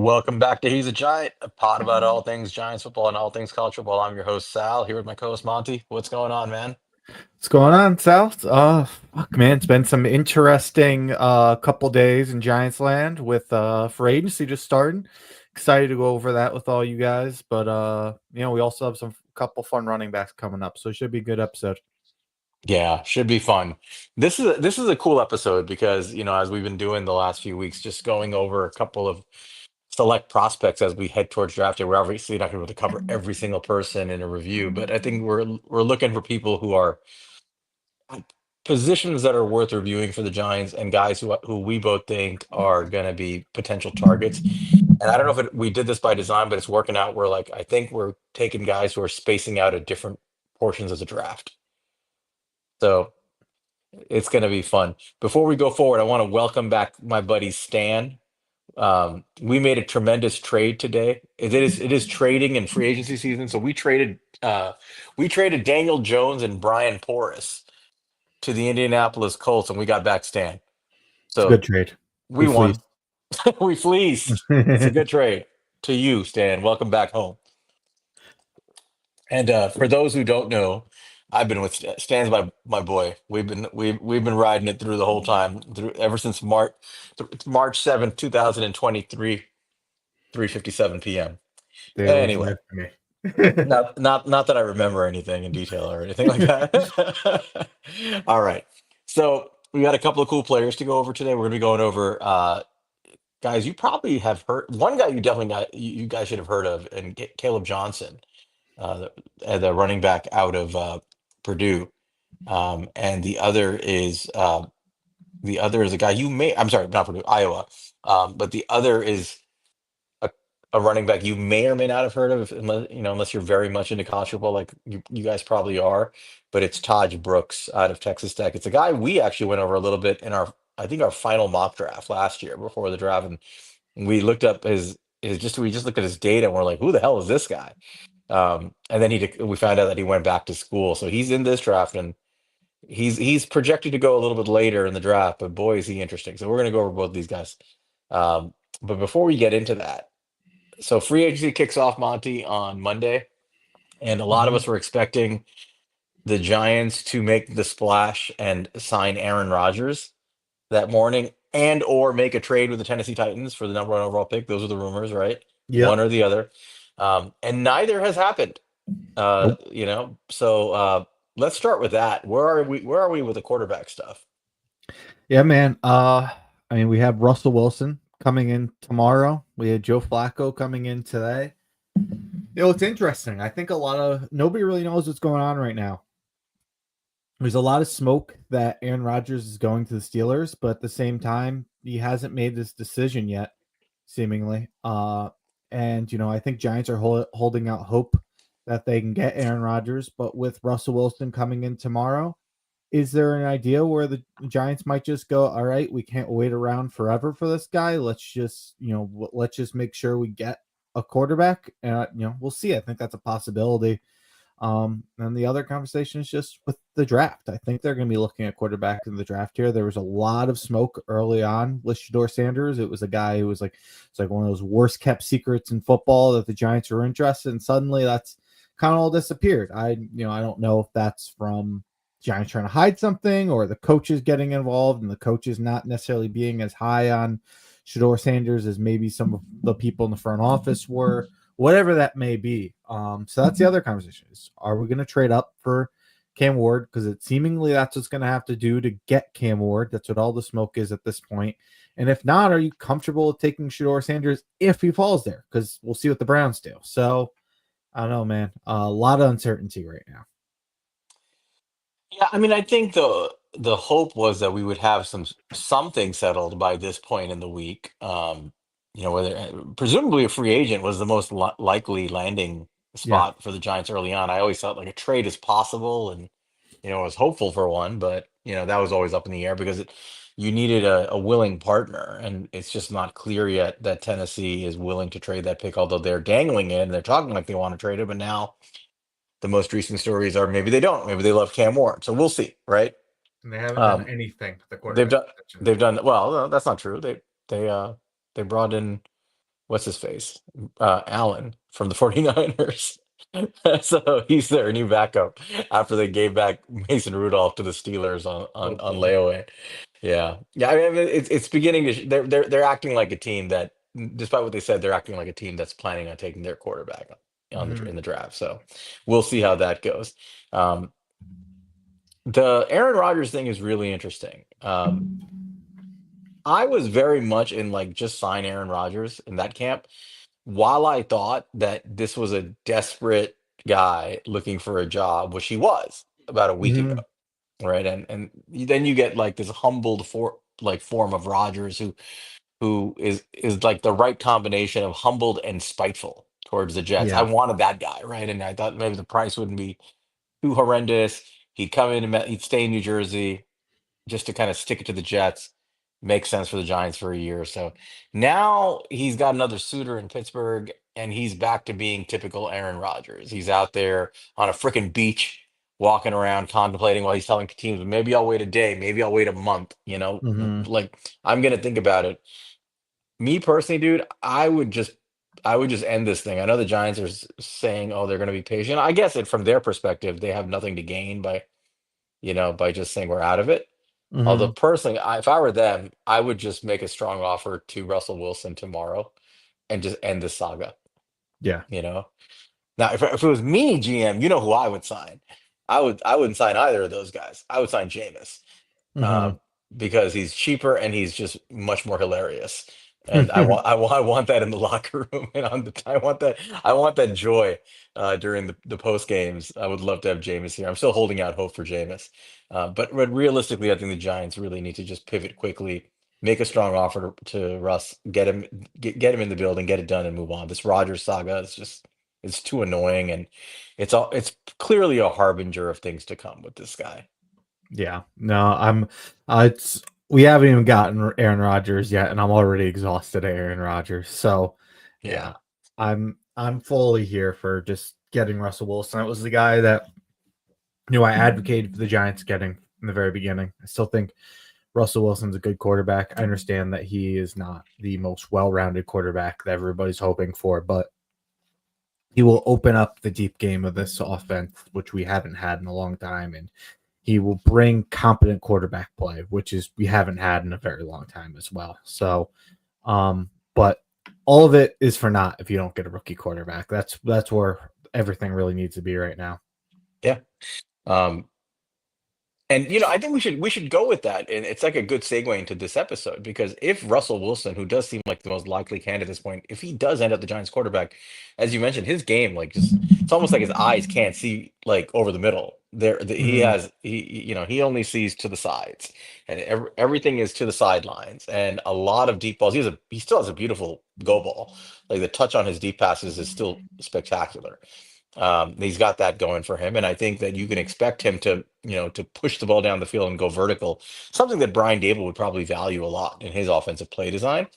Welcome back to He's a Giant, a pod about all things Giants football and all things college football. I'm your host, Sal, here with my co-host, Monty. What's going on, man? What's going on, Sal? Fuck, man, it's been some interesting couple days in Giants land with free agency just starting. Excited to go over that with all you guys, but we also have some couple fun running backs coming up, so it should be a good episode. Yeah, should be fun. This is a cool episode because, as we've been doing the last few weeks, just going over a couple of select prospects as we head towards draft day. We're obviously not going to be able to cover every single person in a review, but I think we're looking for people who are positions that are worth reviewing for the Giants and guys who we both think are going to be potential targets. And I don't know if we did this by design, but it's working out. We're like, I think we're taking guys who are spacing out at different portions of the draft. So it's going to be fun. Before we go forward, I want to welcome back my buddy Stan. We made a tremendous trade today. It is trading and free agency season. So we traded Daniel Jones and Brian Porras to the Indianapolis Colts, and we got back Stan. It's a good So trade. we We won. fleeced. We fleeced. It's a good trade to you, Stan. Welcome back home. And for those who don't know, I've been with Stan's my boy. We've been riding it through the whole time, through ever since March 7th, 2023, 3:57 p.m. They was Anyway, red for me. not that I remember anything in detail or anything like that. All right. So we got a couple of cool players to go over today. We're gonna be going over guys you probably have heard. One guy you definitely got you guys should have heard of, and Caleb Johnson, the running back out of Purdue, and the other is a guy you may. I'm sorry, not Purdue, Iowa, but the other is a, a running back you may or may not have heard of, unless you're very much into college football, like you guys probably are. But it's Tahj Brooks out of Texas Tech. It's a guy we actually went over a little bit in I think our final mock draft last year before the draft, and we looked up we just looked at his data and we're like, who the hell is this guy? And then we found out that he went back to school, so he's in this draft, and he's projected to go a little bit later in the draft. But boy, is he interesting! So we're going to go over both these guys. But before we get into that, so free agency kicks off, Monty, on Monday, and a lot of Mhm. us were expecting the Giants to make the splash and sign Aaron Rodgers that morning, and or make a trade with the Tennessee Titans for the number one overall pick. Those are the rumors, right? One Yep. or the other. And neither has happened. Nope. So let's start with that. Where are we with the quarterback stuff? Yeah, man. I mean, we have Russell Wilson coming in tomorrow. We had Joe Flacco coming in today. It's interesting. I think a lot of nobody really knows what's going on right now. There's a lot of smoke that Aaron Rodgers is going to the Steelers, but at the same time, he hasn't made this decision yet, seemingly. And I think Giants are holding out hope that they can get Aaron Rodgers, but with Russell Wilson coming in tomorrow, is there an idea where the Giants might just go, all right, we can't wait around forever for this guy. Let's just make sure we get a quarterback. And we'll see. I think that's a possibility. And the other conversation is just with the draft. I think they're going to be looking at quarterback in the draft here. There was a lot of smoke early on with Shador Sanders. It was a guy who was it's like one of those worst kept secrets in football that the Giants were interested in. Suddenly that's kind of all disappeared. I don't know if that's from Giants trying to hide something or the coaches getting involved and the coaches not necessarily being as high on Shador Sanders as maybe some of the people in the front office were, whatever that may be. So that's the other conversation is, are we going to trade up for Cam Ward? Because it seemingly that's what's going to have to do to get Cam Ward. That's what all the smoke is at this point. And if not, are you comfortable with taking Shador Sanders if he falls there? Because we'll see what the Browns do. So I don't know, man. A lot of uncertainty right now. Yeah, I mean, I think the hope was that we would have something settled by this point in the week. Whether presumably a free agent was the most likely landing Yeah. spot for the Giants early on. I always thought like a trade is possible, and was hopeful for one, but that was always up in the air because you needed a willing partner, and it's just not clear yet that Tennessee is willing to trade that pick. Although they're dangling it and they're talking like they want to trade it, but now the most recent stories are maybe they don't. Maybe they love Cam Ward. So we'll see, right? And they haven't done Um, anything at the they've quarterback done position. they've done well. No, that's not true. They brought in what's his face? Allen from the 49ers. So he's their new backup after they gave back Mason Rudolph to the Steelers Oh on boy. layaway. Yeah, yeah. I mean, it's beginning to. They're acting like a team that, despite what they said, they're acting like a team that's planning on taking their quarterback Hmm. in the draft. So we'll see how that goes. Um, the Aaron Rodgers thing is really interesting. I was very much in like just sign Aaron Rodgers in that camp. While I thought that this was a desperate guy looking for a job, which he was about a week ago, Hmm. right? And then you get like this humbled form of Rodgers who is like the right combination of humbled and spiteful towards the Jets. I Yeah. wanted that guy, right? And I thought maybe the price wouldn't be too horrendous. He'd come in and he'd stay in New Jersey just to kind of stick it to the Jets. Makes sense for the Giants for a year or so. Now he's got another suitor in Pittsburgh, and he's back to being typical Aaron Rodgers. He's out there on a freaking beach, walking around, contemplating while he's telling teams, maybe I'll wait a day, maybe I'll wait a month. Hmm. Like I'm gonna think about it. Me personally, dude, I would just end this thing. I know the Giants are saying, oh, they're gonna be patient. I guess it from their perspective, they have nothing to gain by just saying we're out of it. Although Hmm. personally, if I were them, I would just make a strong offer to Russell Wilson tomorrow and just end the saga. Yeah. You know. Now, if it was me, GM, you know who I would sign. I wouldn't sign either of those guys. I would sign Jameis Hmm. um, because he's cheaper and he's just much more hilarious. And I want that in the locker room, and I want that joy during the post games. I would love to have Jameis here. I'm still holding out hope for Jameis, but realistically, I think the Giants really need to just pivot quickly, make a strong offer to Russ, get him in the building, get it done, and move on. This Rodgers saga is just it's too annoying, and it's clearly a harbinger of things to come with this guy. Yeah. No, it's we haven't even gotten Aaron Rodgers yet, and I'm already exhausted of Aaron Rodgers. So Yeah. yeah, I'm fully here for just getting Russell Wilson. That was the guy that I advocated for the Giants getting in the very beginning. I still think Russell Wilson's a good quarterback. I understand that he is not the most well-rounded quarterback that everybody's hoping for, but he will open up the deep game of this offense, which we haven't had in a long time, and he will bring competent quarterback play, which is we haven't had in a very long time as well. So, but all of it is for naught if you don't get a rookie quarterback. That's where everything really needs to be right now. Yeah. Um, And I think we should go with that, and it's like a good segue into this episode because if Russell Wilson, who does seem like the most likely candidate at this point, if he does end up the Giants quarterback, as you mentioned, his game like just it's almost like his eyes can't see like over the middle. He Mhm. has he only sees to the sides, and everything is to the sidelines, and a lot of deep balls. He still has a beautiful go ball. Like the touch on his deep passes is still spectacular. He's got that going for him, and I think that you can expect him to push the ball down the field and go vertical, something that Brian Dable would probably value a lot in his offensive play design.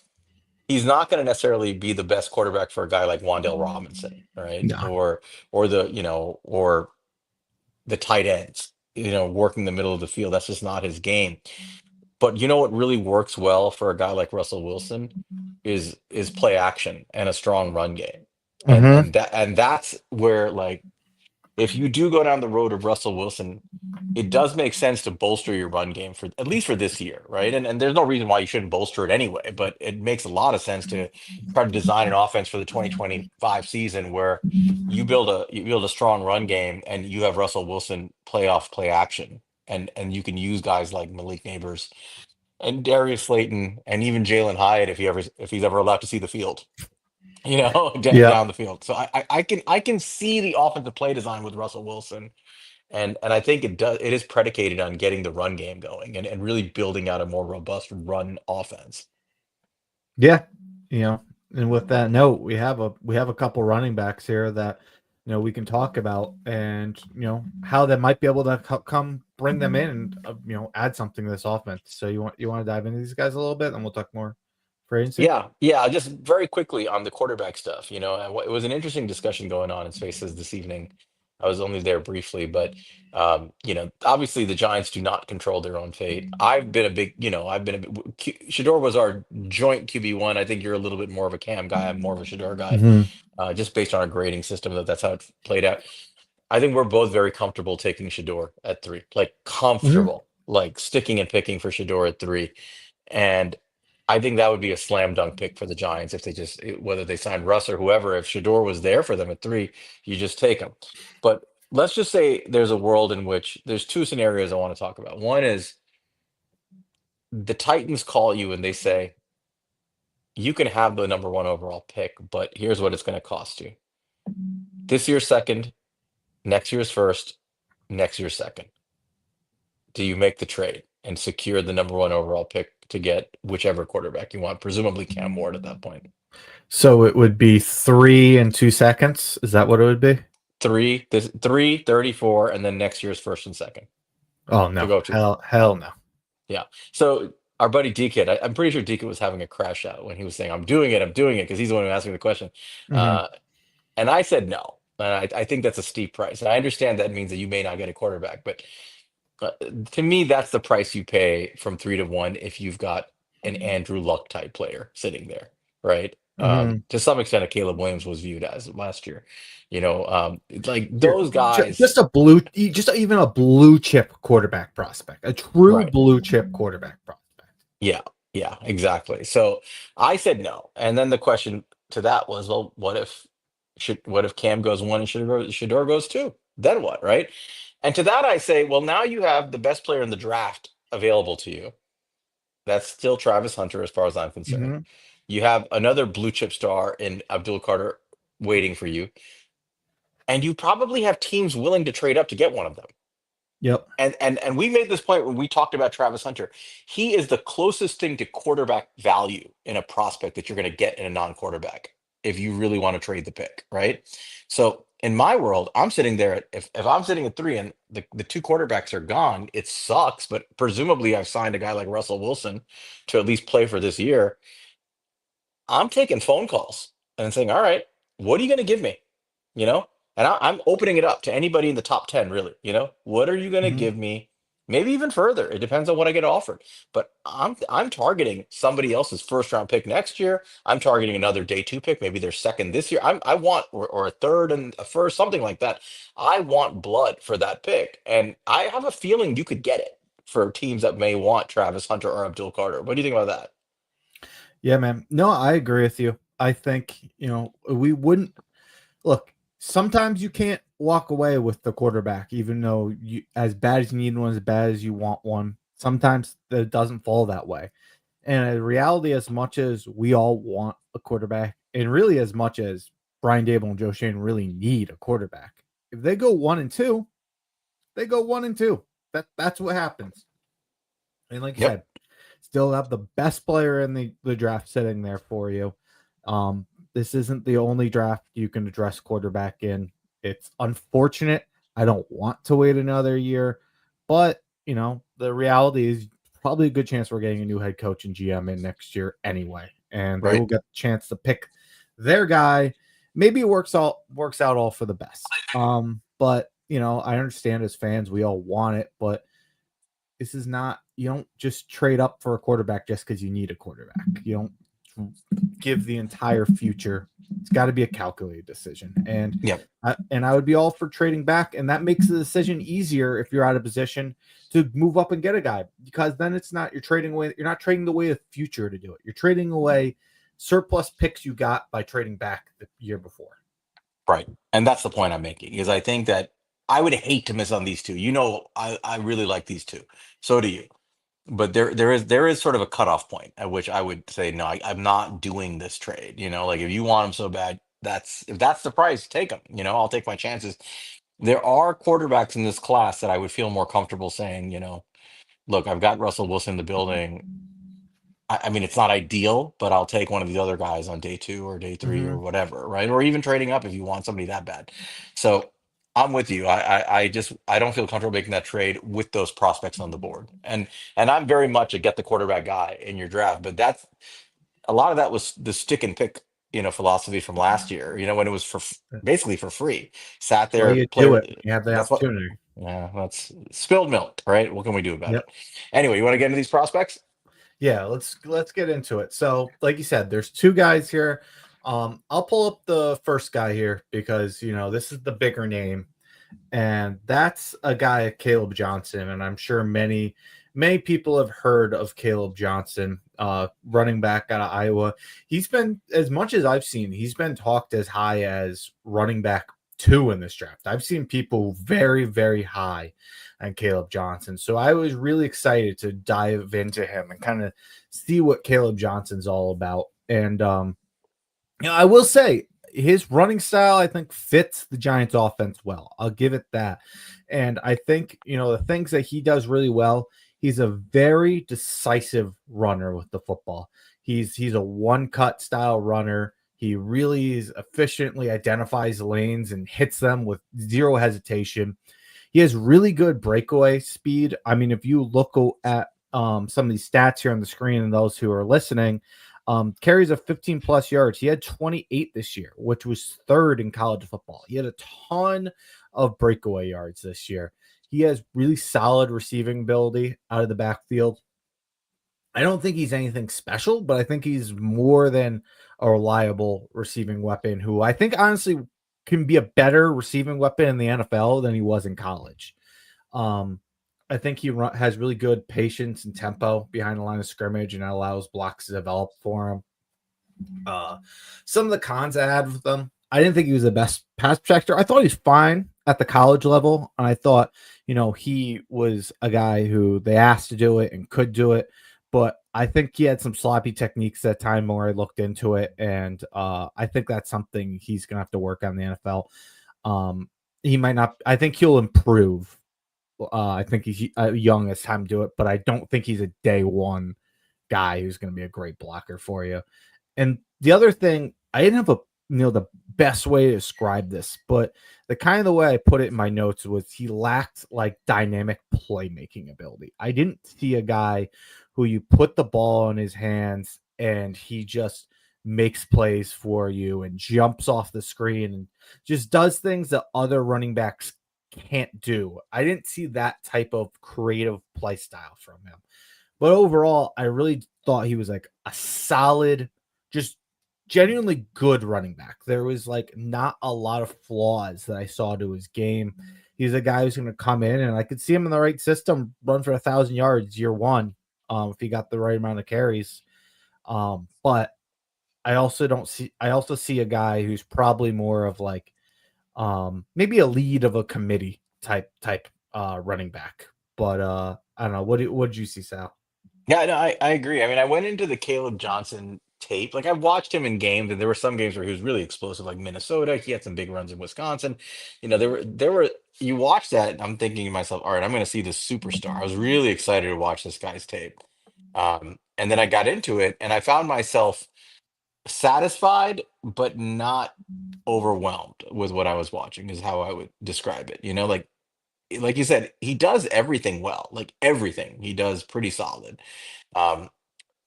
He's not going to necessarily be the best quarterback for a guy like Wandale Robinson, right? Yeah. Or the tight ends, working the middle of the field. That's just not his game. But you know what really works well for a guy like Russell Wilson is play action and a strong run game. And Hmm. and that and that's where like if you do go down the road of Russell Wilson, it does make sense to bolster your run game for at least for this year, right? And there's no reason why you shouldn't bolster it anyway, but it makes a lot of sense to try to design an offense for the 2025 season where you build a strong run game and you have Russell Wilson play action. And you can use guys like Malik Neighbors and Darius Slayton and even Jalen Hyatt if he's ever allowed to see the field, Yeah. down the field. So I can see the offensive play design with Russell Wilson, and I think it is predicated on getting the run game going and really building out a more robust run offense. Yeah. And with that note, we have a couple running backs here that we can talk about, and how they might be able to come bring them in and add something to this offense. So you want to dive into these guys a little bit, and we'll talk more for agency. Yeah, yeah. Just very quickly on the quarterback stuff. It was an interesting discussion going on in Spaces this evening. I was only there briefly, but obviously the Giants do not control their own fate. I've been a big, I've been Shador was our joint QB1. I think you're a little bit more of a Cam guy. I'm more of a Shador guy, Hmm. just based on our grading system. That's how it played out. I think we're both very comfortable taking Shador at 3, like Hmm. comfortable, like sticking and picking for Shador at 3. And I think that would be a slam dunk pick for the Giants if they just, whether they signed Russ or whoever, if Shador was there for them at 3, you just take him. But let's just say there's a world in which there's two scenarios I want to talk about. One is the Titans call you and they say, you can have the number 1 overall pick, but here's what it's going to cost you. This year's second, next year's first, next year's second. Do you make the trade and secure the number 1 overall pick to get whichever quarterback you want, presumably Cam Ward at that point? So it would be 3 and 2 seconds. Is that what it would be? 34, and then next year's first and second Oh to no, go to. hell no. Yeah. So our buddy Deacon, I'm pretty sure Deacon was having a crash out when he was saying, I'm doing it, because he's the one who asked me the question. Hmm. Uh, and I said no. And I think that's a steep price. And I understand that means that you may not get a quarterback, but Uh, to me, that's the price you pay from 3 to 1 if you've got an Andrew Luck type player sitting there, right? Hmm. To some extent, a Caleb Williams was viewed as last year. Like Here, those guys, just just even a blue chip quarterback prospect, a true right? blue chip quarterback prospect. Yeah, yeah, exactly. So I said no, and then the question to that was, well, what if Cam goes 1 and Shador goes 2? Then what, right? And to that I say, well, now you have the best player in the draft available to you. That's still Travis Hunter, as far as I'm concerned. Hmm. You have another blue chip star in Abdul Carter waiting for you, and you probably have teams willing to trade up to get one of them. Yep. And we made this point when we talked about Travis Hunter. He is the closest thing to quarterback value in a prospect that you're going to get in a non-quarterback if you really want to trade the pick, right? So in my world, I'm sitting there if I'm sitting at 3 and the 2 quarterbacks are gone, it sucks, but presumably I've signed a guy like Russell Wilson to at least play for this year. I'm taking phone calls and saying, all right, what are you going to give me? You know, and I'm opening it up to anybody in the top 10, really. What are you going to Hmm. give me? Maybe even further. It depends on what I get offered. But I'm targeting somebody else's first round pick next year. I'm targeting another day 2 pick, maybe their second this year. I want or a third and a first, something like that. I want blood for that pick, and I have a feeling you could get it for teams that may want Travis Hunter or Abdul Carter. What do you think about that? Yeah, man. No, I agree with you. I think, we wouldn't look. Sometimes you can't walk away with the quarterback, even though you, as bad as you need one, as bad as you want one. Sometimes it doesn't fall that way. And in reality, as much as we all want a quarterback, and really as much as Brian Dable and Joe Shane really need a quarterback, if they go 1 and 2, they go 1 and 2. That's what happens. And like you Yep. said, still have the best player in the draft sitting there for you. This isn't the only draft you can address quarterback in. It's unfortunate. I don't want to wait another year, but the reality is probably a good chance we're getting a new head coach and GM in next year anyway, and they will Right. get the chance to pick their guy. Maybe it works out all for the best. But I understand as fans we all want it, but this is not, you don't just trade up for a quarterback just because you need a quarterback. You don't give the entire future. It's got to be a calculated decision. And Yep. I would be all for trading back, and that makes the decision easier if you're out of position to move up and get a guy, because then it's not, you're not trading away the future to do it. You're trading away surplus picks you got by trading back the year before. Right. And that's the point I'm making, is I think that I would hate to miss on these two. I really like these two. So do you. But there is sort of a cutoff point at which I would say, no, I'm not doing this trade. Like if you want them so bad, if that's the price, take them. I'll take my chances. There are quarterbacks in this class that I would feel more comfortable saying, look, I've got Russell Wilson in the building. I mean, it's not ideal, but I'll take one of the other guys on day 2 or day 3 or Mm-hmm. whatever, right? Or even trading up if you want somebody that bad. So I'm with you. I don't feel comfortable making that trade with those prospects on the board. And I'm very much a get the quarterback guy in your draft, but that's a lot of that was the stick and pick philosophy from last year, when it was basically for free. Sat That's why there, you do played. it when you have the That's what, opportunity. yeah, that's spilled milk, right? What can we do about Yep. it? Anyway, you want to get into these prospects? Yeah, let's get into it. So, like you said, there's two guys here. I'll pull up the first guy here because this is the bigger name, and that's a guy, Kaleb Johnson, and I'm sure many people have heard of Kaleb Johnson, running back out of Iowa. He's been, as much as I've seen, he's been talked as high as running back two in this draft. I've seen people very, very high on Kaleb Johnson, so I was really excited to dive into him and kind of see what Kaleb Johnson's all about. And I will say his running style, I think, fits the Giants offense well. I'll give it that. And I think, the things that he does really well, he's a very decisive runner with the football. He's a one-cut style runner. He really is efficiently identifies lanes and hits them with zero hesitation. He has really good breakaway speed. I mean, if you look at some of these stats here on the screen and those who are listening, carries of 15 plus yards. He had 28 this year, which was third in college football. He had a ton of breakaway yards this year. He has really solid receiving ability out of the backfield. I don't think he's anything special, but I think he's more than a reliable receiving weapon who I think honestly can be a better receiving weapon in the NFL than he was in college. Um, I think he has really good patience and tempo behind the line of scrimmage and allows blocks to develop for him. Uh, some of the cons I had with them, I didn't think he was the best pass protector. I thought he's fine at the college level, and I thought, he was a guy who they asked to do it and could do it. But I think he had some sloppy techniques at time where I looked into it, and I think that's something he's gonna have to work on in the NFL. He might not. I think he'll improve. I think he's young as time to do it, but I don't think he's a day one guy who's going to be a great blocker for you. And the other thing, I didn't have the best way to describe this, but the way I put it in my notes was he lacked like dynamic playmaking ability. I didn't see a guy who you put the ball in his hands and he just makes plays for you and jumps off the screen and just does things that other running backs can't do. I didn't see that type of creative play style from him. But overall, I really thought he was like a solid, just genuinely good running back. There was like not a lot of flaws that I saw to his game. He's a guy who's going to come in, and I could see him in the right system, run for 1,000 yards year one, if he got the right amount of carries. But I also don't see. I also see a guy who's probably more of like maybe a lead of a committee type running back. But I don't know. What did you see, Sal? Yeah, no, I agree. I mean, I went into the Caleb Johnson tape. Like I've watched him in games, and there were some games where he was really explosive, like Minnesota. He had some big runs in Wisconsin. There were you watch that, and I'm thinking to myself, all right, I'm gonna see this superstar. I was really excited to watch this guy's tape. And then I got into it and I found myself satisfied, but not overwhelmed with what I was watching, is how I would describe it. Like you said, he does everything well, like everything he does pretty solid. Um,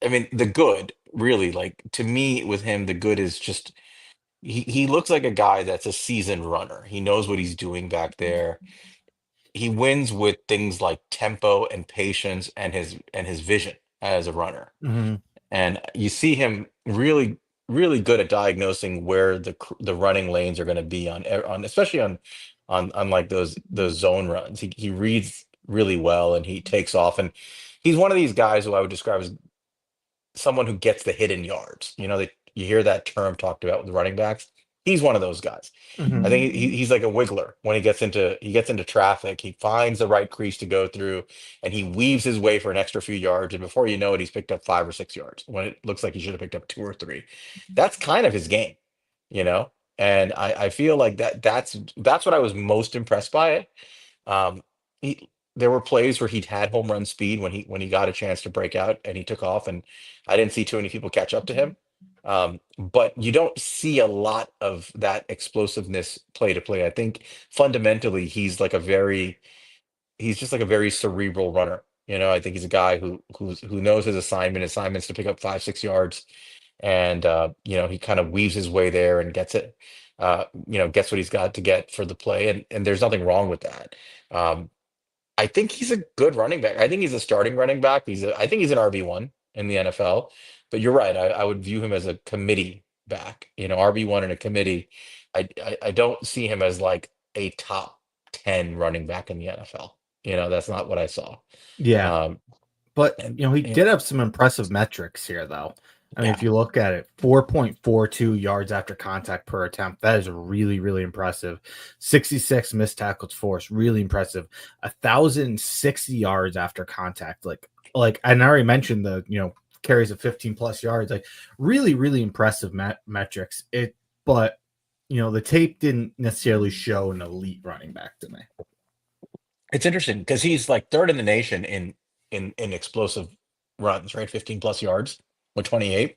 I mean, the good, really, like to me with him, the good is just he looks like a guy that's a seasoned runner. He knows what he's doing back there. He wins with things like tempo and patience and his vision as a runner. Mhm. And you see him really, really good at diagnosing where the running lanes are going to be on especially on like those zone runs. He reads really well and he takes off, and he's one of these guys who I would describe as someone who gets the hidden yards. That you hear that term talked about with running backs. He's one of those guys. I Mhm. think he's like a wiggler when he gets into traffic. He finds the right crease to go through, and he weaves his way for an extra few yards. And before you know it, he's picked up 5 or 6 yards when it looks like he should have picked up 2 or 3. That's kind of his game, you know. And I feel like that's what I was most impressed by it. Um, he There were plays where he'd had home run speed when he got a chance to break out and he took off, and I didn't see too many people catch up to him. But you don't see a lot of that explosiveness play to play. I think fundamentally he's just like a very cerebral runner. I think he's a guy who knows his assignments to pick up 5, 6 yards, and he kind of weaves his way there and gets it. Gets what he's got to get for the play, and there's nothing wrong with that. Um, I think he's a good running back. I think he's a starting running back. I think he's an RB1 in the NFL. But you're right. I would view him as a committee back. RB1 in a committee. I don't see him as like a top 10 running back in the NFL. That's not what I saw. Yeah. Um, But and he did have some impressive metrics here, though. I mean, yeah, if you look at it, 4.42 yards after contact per attempt, that is really, really impressive. 66 missed tackles forced, really impressive. 1,060 yards after contact, like I already mentioned the carries of 15 plus yards, like really, really impressive metrics. But the tape didn't necessarily show an elite running back to me. it's interesting because he's like third in the nation in explosive runs, right? 15 plus yards with 28.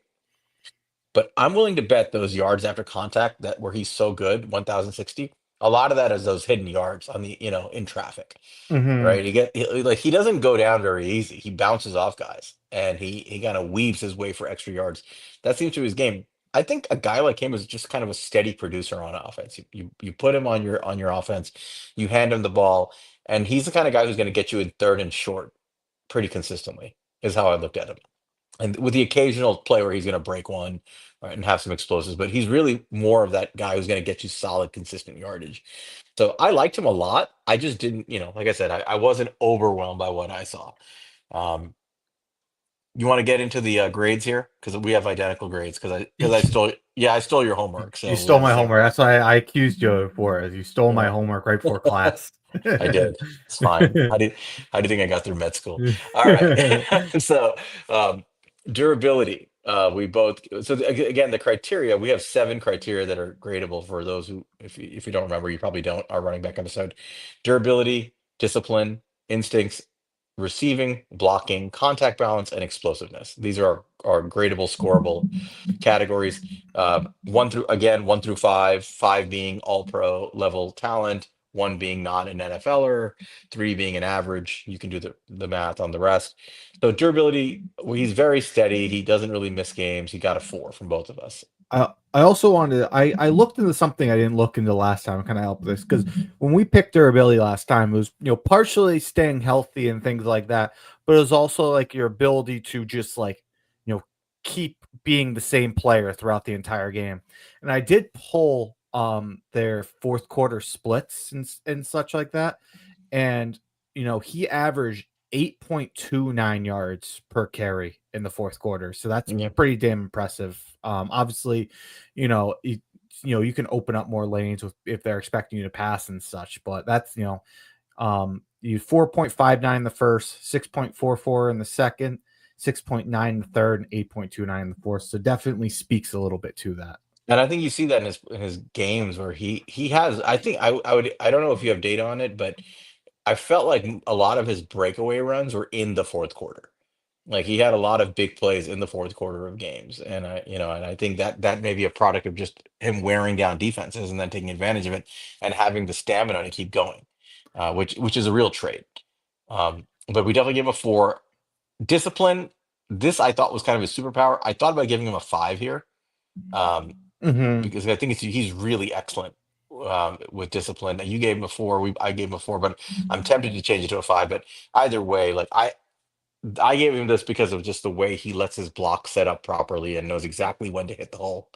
But I'm willing to bet those yards after contact that where he's so good, 1,060. A lot of that is those hidden yards on in traffic, Mm-hmm. right? Like he doesn't go down very easy. He bounces off guys and he kind of weaves his way for extra yards. That seems to be his game. I think a guy like him is just kind of a steady producer on offense. You put him on your offense, you hand him the ball, and he's the kind of guy who's going to get you in third and short pretty consistently, is how I looked at him. And with the occasional play where he's going to break one, right, and have some explosives, but he's really more of that guy who's going to get you solid, consistent yardage. So I liked him a lot. I just didn't, like I said, I wasn't overwhelmed by what I saw. Um, you want to get into the grades here because we have identical grades because I stole, yeah, I stole your homework, You so we stole have the my same. homework. That's why I accused you for it. You stole my Yeah. homework right before class. I did. It's fine. How do you think I got through med school? All right. So, um, durability. We both. So again, the criteria. We have 7 criteria that are gradable for those who, if you don't remember, you probably don't. Our running back episode: durability, discipline, instincts, receiving, blocking, contact balance, and explosiveness. These are our gradable, scoreable categories. 1 through 5, 5 being all pro level talent, 1 being not an NFLer, 3 being an average. You can do the math on the rest. So durability, well, he's very steady. He doesn't really miss games. He got a 4 from both of us. I also wanted I looked into something I didn't look into last time. Kind of help this because when we picked durability last time, it was partially staying healthy and things like that, but it was also like your ability to just like keep being the same player throughout the entire game. And I did pull their fourth quarter splits and such like that, and he averaged 8.29 yards per carry in the fourth quarter. So that's Yeah. pretty damn impressive. Obviously, you can open up more lanes if they're expecting you to pass and such, but that's, you 4.59 in the first, 6.44 in the second, 6.9 in the third, and 8.29 in the fourth. So definitely speaks a little bit to that. And I think you see that in his games where he has. I think I don't know if you have data on it, but I felt like a lot of his breakaway runs were in the fourth quarter. Like he had a lot of big plays in the fourth quarter of games, and I think that may be a product of just him wearing down defenses and then taking advantage of it and having the stamina to keep going, which is a real trait. But we definitely give him a 4. Discipline. This I thought was kind of his superpower. I thought about giving him a 5 here, um, Mm-hmm. because I think he's really excellent with discipline. And you gave him a 4. I gave him a 4, but I'm tempted to change it to a 5. But either way, like I gave him this because of just the way he lets his block set up properly and knows exactly when to hit the hole.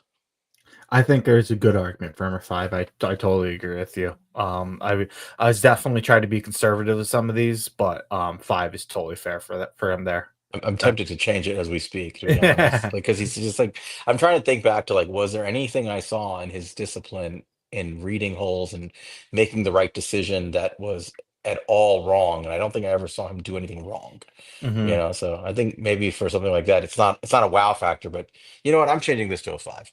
I think there's a good argument for number 5. I totally agree with you. I was definitely trying to be conservative with some of these, but 5 is totally fair for that for him there. I'm Uh, tempted to change it as we speak, to be honest. Like, because he's just like, I'm trying to think back to like, was there anything I saw in his discipline in reading holes and making the right decision that was at all wrong? And I don't think I ever saw him do anything wrong. mhm. So I think maybe for something like that, it's not a wow factor, but you know what? I'm changing this to a 5.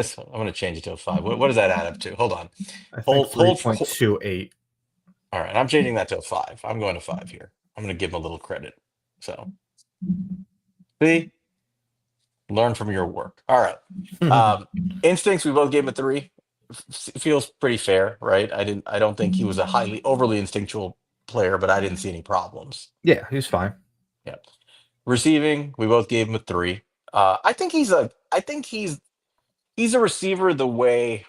So I'm going to change it to a 5. What does that add up to? Hold on. I think Hold. 3.28. All right, I'm changing that to a 5. I'm going to 5 here. I'm going to give him a little credit. So see, learn from your work. All right. Um, instincts, we both gave him a 3. Feels pretty fair, right? I don't think he was a highly overly instinctual player, but I didn't see any problems. Yeah, he's fine. Yeah. Receiving, we both gave him a 3. I think he's a receiver the way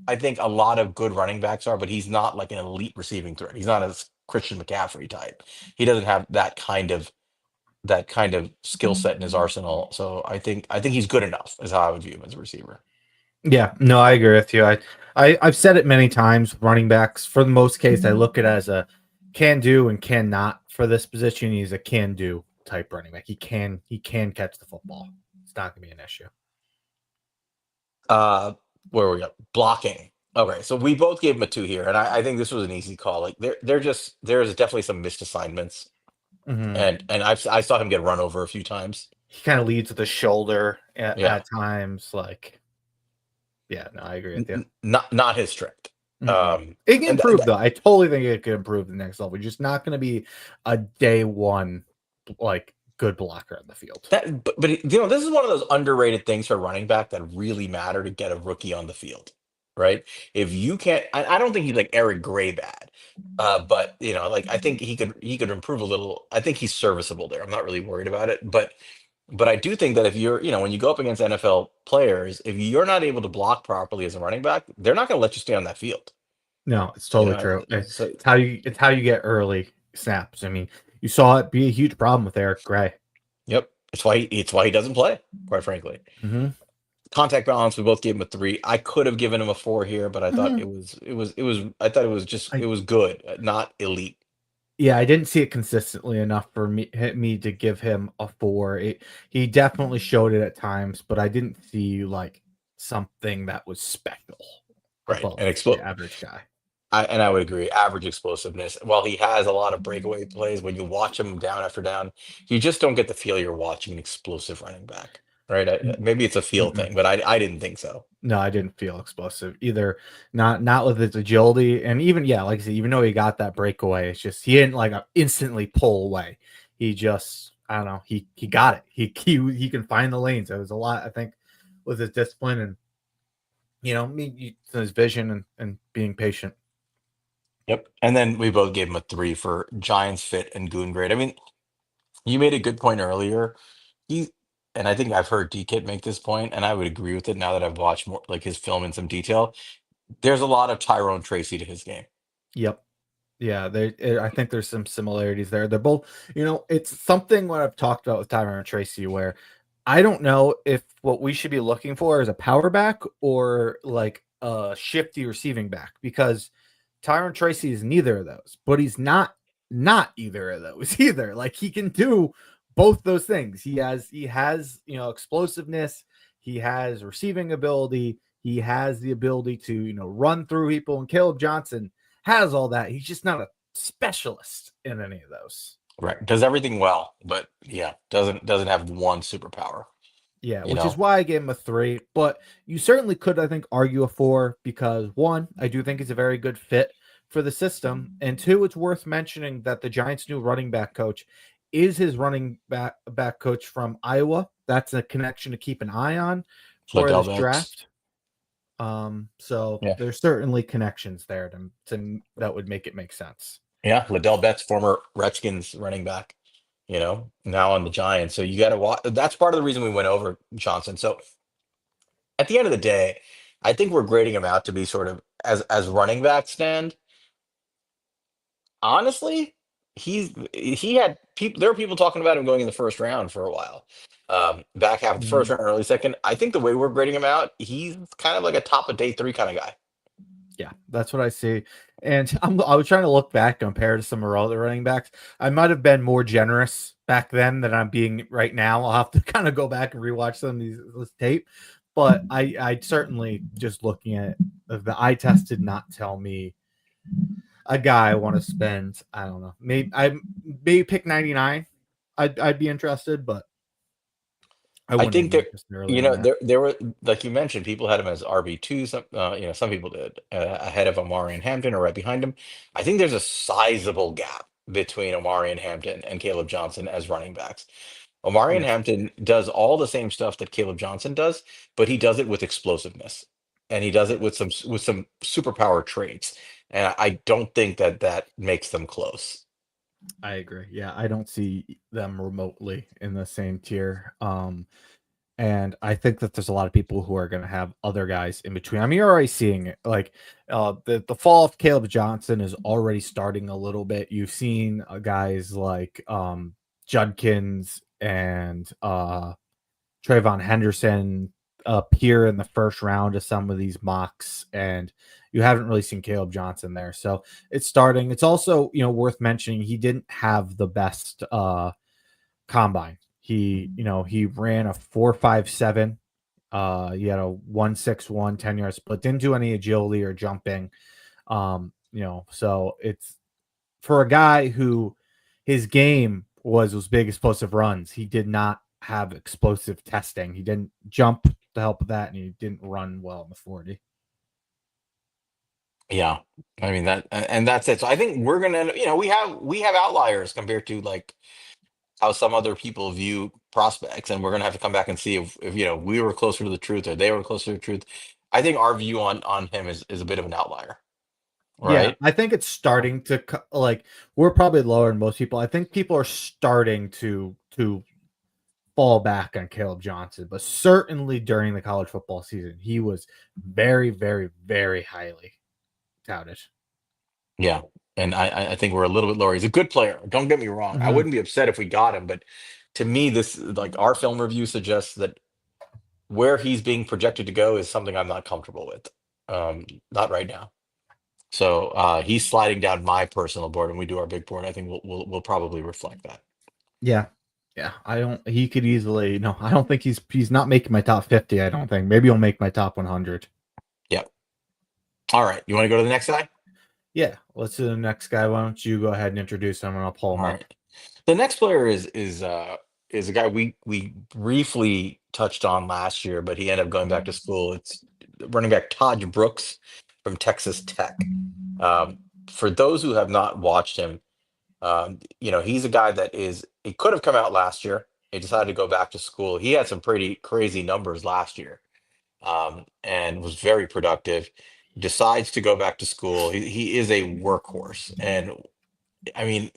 I think a lot of good running backs are, but he's not like an elite receiving threat. He's not a Christian McCaffrey type. He doesn't have that kind of skill set in his arsenal. So I think he's good enough, is how I would view him as a receiver. Yeah, no, I agree with you. I've said it many times. Running backs, for the most case, I look at it as a can do and cannot for this position. He's a can do type running back. He can catch the football. It's not gonna be an issue. Uh, where were we at? Blocking. Okay, so we both gave him a two here, and I think this was an easy call. Like there's definitely some missed assignments, Hmm. and I saw him get run over a few times. He kind of leads with the shoulder Yeah, at times. Like, yeah, no, I agree with you. not his strength. Mm-mm. Um, It can and improve though. I totally think it could improve the next level. Just not going to be a day one like good blocker on the field. but this is one of those underrated things for running back that really matter to get a rookie on the field, right? If you can't, I don't think he's like Eric Gray bad, but like I think he could improve a little. I think he's serviceable there. I'm not really worried about it, but I do think that if when you go up against NFL players, if you're not able to block properly as a running back, they're not going to let you stay on that field. No, it's You totally know, true. so It's how you get early snaps. I mean, you saw it be a huge problem with Eric Gray. yep, it's why he doesn't play, quite frankly. Hmm. Contact balance, we both gave him a three. I could have given him a four here, but I thought Hmm. it was good, not elite. Yeah, I didn't see it consistently enough for me to give him a four. He definitely showed it at times, but I didn't see like something that was special Right. above And the average guy. I would agree. Average explosiveness. While he has a lot of breakaway plays, when you watch him down after down, you just don't get the feel you're watching an explosive running back. Right. Maybe it's a feel Mm-mm. thing, but I didn't think so. No, I didn't feel explosive either. Not with his agility, and even yeah, like I said, even though he got that breakaway, it's just he didn't like instantly pull away. He just I don't know. He got it. He can find the lanes. There was a lot I think with his discipline and his vision and being patient. Yep. And then we both gave him a three for Giants fit and goon grade. I mean, you made a good point earlier. He and I think I've heard DKit make this point, and I would agree with it now that I've watched more like his film in some detail. There's a lot of Tyrone Tracy to his game. Yep. Yeah, I think there's some similarities there. They're both, it's something what I've talked about with Tyron and Tracy, where I don't know if what we should be looking for is a power back or like a shifty receiving back, because Tyron Tracy is neither of those, but he's not either of those either. Like he can do both those things. He has explosiveness, he has receiving ability, he has the ability to run through people, and Caleb Johnson has all that. He's just not a specialist in any of those. Right. Does everything well, but yeah, doesn't have one superpower, Yeah, you which is know? why I gave him a three. But you certainly could, I think, argue a four because one, I do think he's a very good fit for the system, and two, it's worth mentioning that the Giants' new running back coach is his running back coach from Iowa. That's a connection to keep an eye on for Liddell this Becks. draft. So Yeah. there's certainly connections there to that would make it make sense. Yeah. Liddell Becks, former Redskins running back, now on the Giants. So you gotta watch. That's part of the reason we went over Johnson. So at the end of the day, I think we're grading him out to be sort of as running back stand. Honestly, he had people. There were people talking about him going in the first round for a while. Back half of the first Mhm. round, early second. I think the way we're grading him out, he's kind of like a top of day three kind of guy. Yeah, that's what I see. And I was trying to look back compared to some of our other running backs. I might have been more generous back then than I'm being right now. I'll have to kind of go back and rewatch some of this tape. But I certainly just looking at the eye test did not tell me a guy I want to spend. I don't know. Maybe pick 99. I'd be interested, but I I wouldn't think be there, interested earlier than that. there were like you mentioned, people had him as RB2. Some people did ahead of Amari and Hampton or right behind him. I think there's a sizable gap between Amari and Hampton and Caleb Johnson as running backs. Omari and Yeah. Hampton does all the same stuff that Caleb Johnson does, but he does it with explosiveness, and he does it with some superpower traits. And I don't think that makes them close. I agree. Yeah, I don't see them remotely in the same tier. And I think that there's a lot of people who are going to have other guys in between. I mean, you're already seeing it. Like the fall of Caleb Johnson is already starting a little bit. You've seen guys like Judkins and Trayvon Henderson appear in the first round of some of these mocks, and you haven't really seen Caleb Johnson there. So it's starting. It's also, worth mentioning he didn't have the best combine. He ran a 4.57. He had a 1.61 10-yard split. Didn't do any agility or jumping. So it's for a guy who his game was those big explosive runs. He did not have explosive testing. He didn't jump to help with that, and he didn't run well in the 40. Yeah, I mean and that's it. So I think we're gonna, we have outliers compared to like how some other people view prospects, and we're gonna have to come back and see if we were closer to the truth or they were closer to the truth. I think our view on him is a bit of an outlier, Yeah, right? I think it's starting to like we're probably lower than most people. I think people are starting to fall back on Caleb Johnson, but certainly during the college football season, he was very, very, very highly touted. Yeah, and I think we're a little bit lower. He's a good player. Don't get me wrong. I Mhm. wouldn't be upset if we got him, but to me, this like our film review suggests that where he's being projected to go is something I'm not comfortable with. Not right now. So he's sliding down my personal board, and we do our big board. I think we'll probably reflect that. Yeah. Yeah, I don't he could easily no, I don't think he's not making my top 50, I don't think. Maybe he'll make my top 100. Yeah. All right. You want to go to the next guy? Yeah, let's do the next guy. Why don't you go ahead and introduce him and I'll pull him All up. right. The next player is a guy we briefly touched on last year, but he ended up going back to school. It's running back Tahj Brooks from Texas Tech. Um, for those who have not watched him, he's a guy that he could have come out last year. He decided to go back to school. He had some pretty crazy numbers last year, and was very productive. Decides to go back to school. He is a workhorse, and I mean,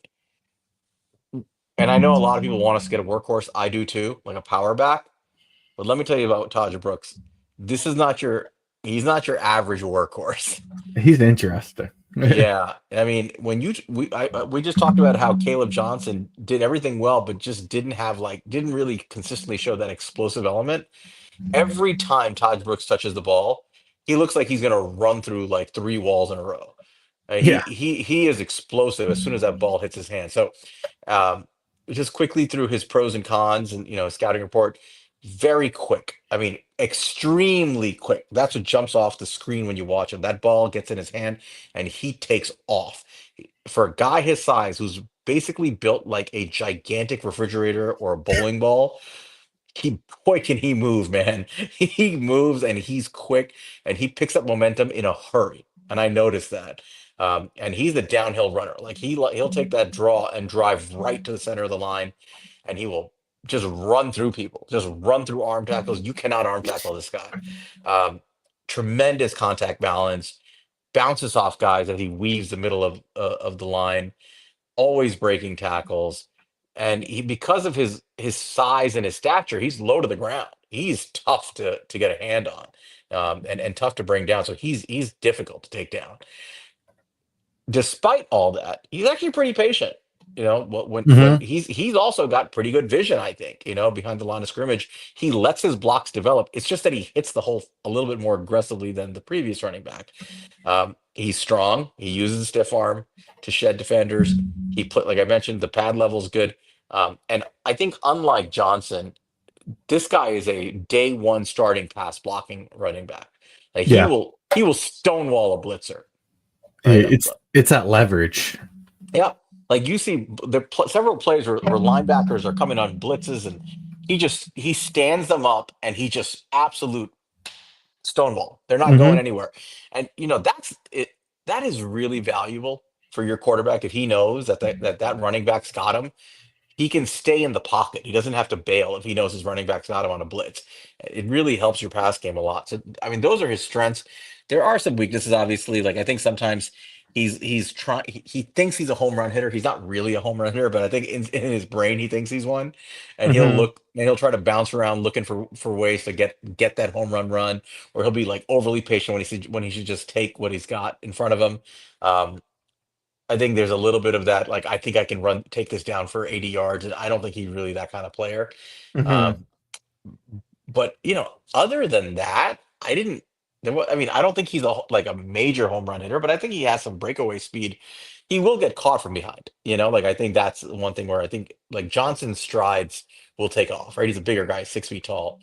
and I know a lot of people want us to get a workhorse. I do too, like a power back. But let me tell you about Taj Brooks. This is not your He's not your average workhorse. He's interesting. Yeah, I mean, when we just talked about how Caleb Johnson did everything well, but just didn't really consistently show that explosive element. Every time Todd Brooks touches the ball, he looks like he's gonna run through like three walls in a row. He Yeah. he is explosive as soon as that ball hits his hand. So, um, just quickly through his pros and cons and scouting report, very quick. I mean, extremely quick. That's what jumps off the screen when you watch him. That ball gets in his hand and he takes off. For a guy his size, who's basically built like a gigantic refrigerator or a bowling ball, boy can he move, man. He moves and he's quick and he picks up momentum in a hurry. And I noticed that. And he's the downhill runner. Like he'll take that draw and drive right to the center of the line, and he will just run through people, just run through arm tackles. You cannot arm tackle this guy. Um, Tremendous contact balance, bounces off guys as he weaves the middle of the line, always breaking tackles. And he, because of his size and his stature, he's low to the ground. He's tough to get a hand on, and tough to bring down. So he's difficult to take down. Despite all that, he's actually pretty patient. When Mhm. he's also got pretty good vision, I think. Behind the line of scrimmage, he lets his blocks develop. It's just that he hits the hole a little bit more aggressively than the previous running back. He's strong. He uses the stiff arm to shed defenders. He put, like I mentioned, the pad level's good. And I think unlike Johnson, this guy is a day one starting pass blocking running back. Like he Yeah. will he will stonewall a blitzer, right? It's that leverage. Yeah, like you see several plays where linebackers are coming on blitzes, and he stands them up and he just absolute stonewall. They're not going Mhm. anywhere. And that's it. That is really valuable for your quarterback if he knows that running back's got him. He can stay in the pocket. He doesn't have to bail if he knows his running back's got him on a blitz. It really helps your pass game a lot. So I mean, those are his strengths. There are some weaknesses, obviously. Like I think sometimes he's trying. He thinks he's a home run hitter. He's not really a home run hitter, but I think in his brain he thinks he's one. And Hmm. he'll try to bounce around looking for ways to get that home run, or he'll be like overly patient when he should just take what he's got in front of him. Um, I think there's a little bit of that. Like I think I can take this down for 80 yards, and I don't think he's really that kind of player. Hmm. Um, but other than that, I didn't. I mean, I don't think he's like a major home run hitter, but I think he has some breakaway speed. He will get caught from behind. Like I think that's one thing where I think like Johnson's strides will take off. Right, he's a bigger guy, 6 feet tall.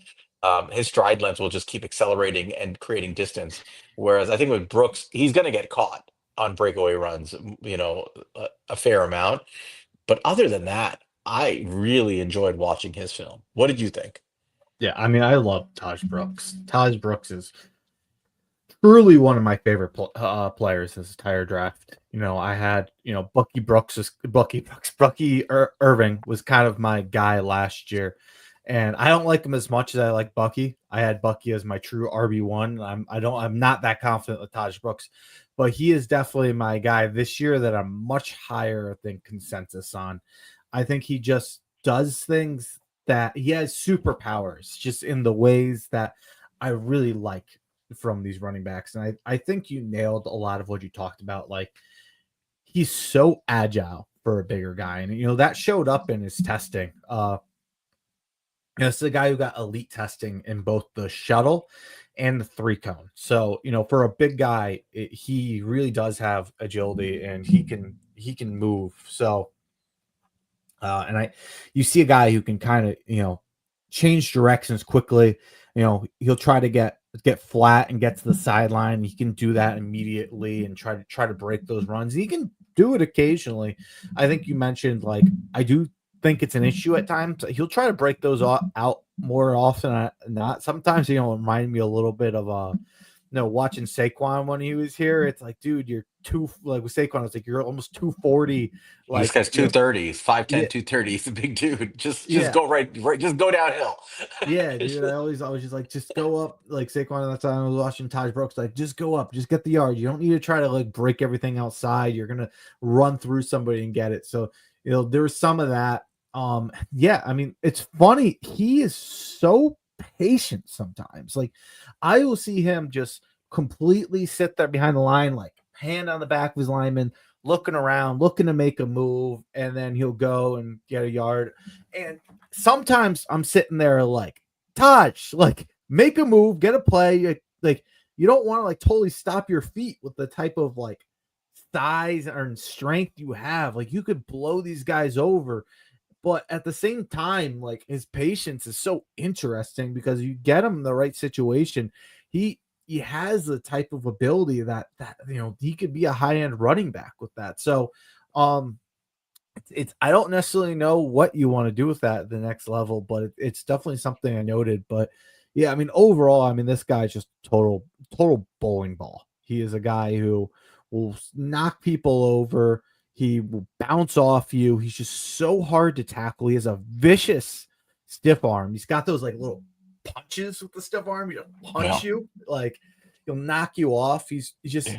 His stride length will just keep accelerating and creating distance. Whereas I think with Brooks, he's going to get caught on breakaway runs. A fair amount. But other than that, I really enjoyed watching his film. What did you think? Yeah, I mean, I love Tahj Brooks. Tahj Brooks is truly one of my favorite players this entire draft. I had Irving was kind of my guy last year, and I don't like him as much as I like Bucky. I had Bucky as my true RB1. I'm not that confident with Taj Brooks, but he is definitely my guy this year that I'm much higher than consensus on. I think he just does things that he has superpowers just in the ways that I really like from these running backs. And I think you nailed a lot of what you talked about. Like he's so agile for a bigger guy. And that showed up in his testing. It's the guy who got elite testing in both the shuttle and the 3 cone. So, for a big guy, he really does have agility and he can move. So you see a guy who can kind of, change directions quickly. He'll try to get flat and get to the sideline. He can do that immediately and try to break those runs. He can do it occasionally. I think you mentioned like I do think it's an issue at times. He'll try to break those out more often than not. Sometimes remind me a little bit of watching Saquon when he was here. It's like, dude, you're too like with Saquon. It's like you're almost 240. This Like guy's 230. He's 5'10", yeah, 230. He's a big dude. Just yeah. go right, just go downhill. Yeah, It's dude. I just- was just like, just go up. Like Saquon at that time, I was watching Tahj Brooks. Like, just go up, just get the yard. You don't need to try to like break everything outside. You're gonna run through somebody and get it. So there was some of that. Yeah. I mean, it's funny. He is so patient sometimes. Like, I will see him just completely sit there behind the line, like hand on the back of his lineman, looking around, looking to make a move, and then he'll go and get a yard. And sometimes I'm sitting there like, Taj, like make a move, get a play. Like you don't want to like totally stop your feet with the type of like size and strength you have. Like you could blow these guys over, but at the same time, like his patience is so interesting because you get him in the right situation. He has the type of ability that he could be a high end running back with that. So um it's I don't necessarily know what you want to do with that at the next level, but it's definitely something I noted. But yeah, I mean, overall, I mean, this guy's just total bowling ball. He is a guy who will knock people over. He will bounce off you. He's just so hard to tackle. He has a vicious stiff arm. He's got those like little punches with the stiff arm. He'll punch yeah. you like he'll knock you off. He's just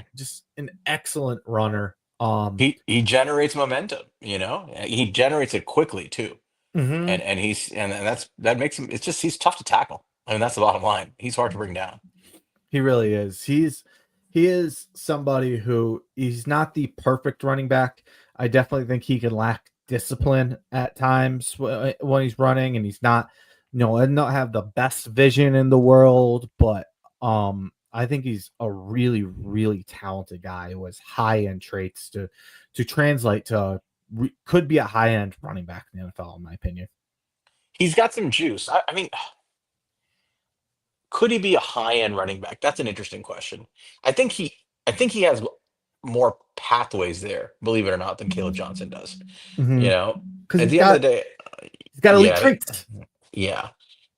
an excellent runner. He generates momentum. He generates it quickly too, Mhm. that makes him. It's just he's tough to tackle. I mean, that's the bottom line. He's hard to bring down. He really is. He is somebody who he's not the perfect running back. I definitely think he can lack discipline at times when he's running, and he's not, and not have the best vision in the world. But I think he's a really, really talented guy who has high end traits to translate to could be a high end running back in the NFL, in my opinion. He's got some juice. I mean, could he be a high end running back? That's an interesting question. I think he. I think he has more pathways there, believe it or not, than Caleb Johnson does. You Mhm. know, Because at the end of the day, he's got elite yeah, traits. yeah,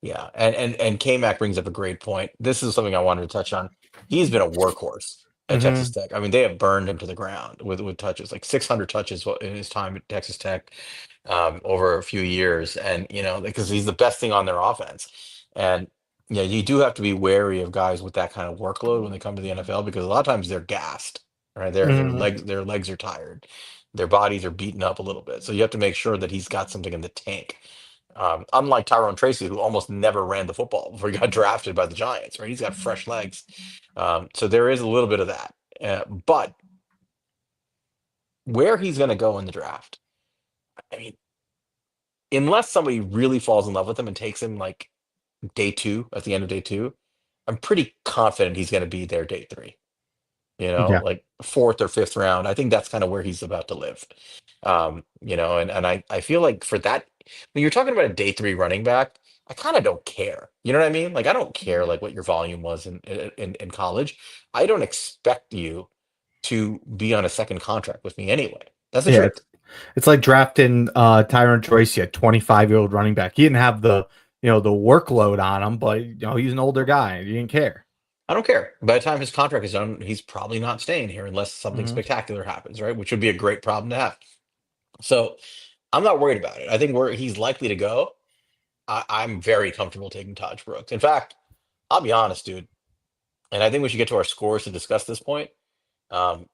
yeah. And K-Mac brings up a great point. This is something I wanted to touch on. He's been a workhorse at Texas Hmm. Tech. I mean, they have burned him to the ground with touches, like 600 touches in his time at Texas Tech, over a few years, and because he's the best thing on their offense. And you do have to be wary of guys with that kind of workload when they come to the NFL because a lot of times they're gassed. right? Mhm. Their legs are tired, their bodies are beaten up a little bit. So you have to make sure that he's got something in the tank. Unlike Tyrone Tracy, who almost never ran the football before he got drafted by the Giants, right? He's got fresh legs. So there is a little bit of that. But where he's going to go in the draft, I mean, unless somebody really falls in love with him and takes him like day two, at the end of day two, I'm pretty confident he's going to be there day three. Yeah. Like fourth or fifth round. I think that's kind of where he's about to live. And I feel like for that, when you're talking about a day three running back, I kind of don't care. You know what I mean? Like I don't care like what your volume was in college. I don't expect you to be on a second contract with me anyway. That's the Yeah, truth. it's like drafting Tyron Tracy, a 25-year-old running back. He didn't have the the workload on him, but he's an older guy. He didn't care. I don't care. By the time his contract is done, he's probably not staying here unless something Hmm. spectacular happens, right? Which would be a great problem to have. So I'm not worried about it. I think where he's likely to go, I'm very comfortable taking Tahj Brooks. In fact, I'll be honest, dude, and I think we should get to our scores to discuss this point. Um,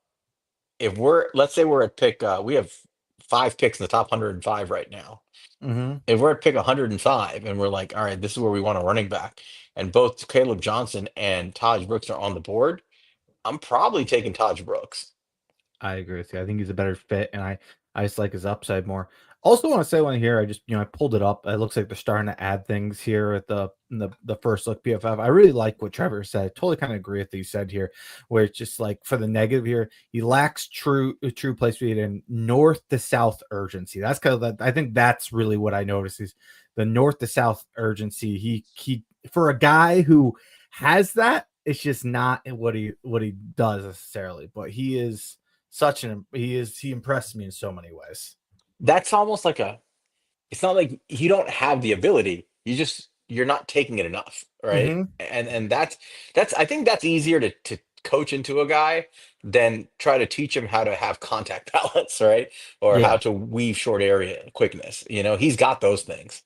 if let's say we're at pick, we have 5 picks in the top 105 right now. Hmm. If we're at pick 105 and we're like, all right, this is where we want a running back, and both Caleb Johnson and Tahj Brooks are on the board, I'm probably taking Tahj Brooks. I agree with you. I think he's a better fit, and I just like his upside more. Also, want to say one here. I just I pulled it up. It looks like they're starting to add things here at the first look PFF. I really like what Trevor said. Totally kind of agree with what he said here, where it's just like for the negative here, he lacks true play speed and north to south urgency. That's kind of that. I think that's really what I noticed is the north to south urgency. He for a guy who has that, it's just not what he does necessarily, but he is he impressed me in so many ways. That's almost like it's not like you don't have the ability. You're not taking it enough, right? Hmm. And that's I think that's easier to coach into a guy than try to teach him how to have contact balance, right? Or how Yeah. to weave short area quickness. He's got those things.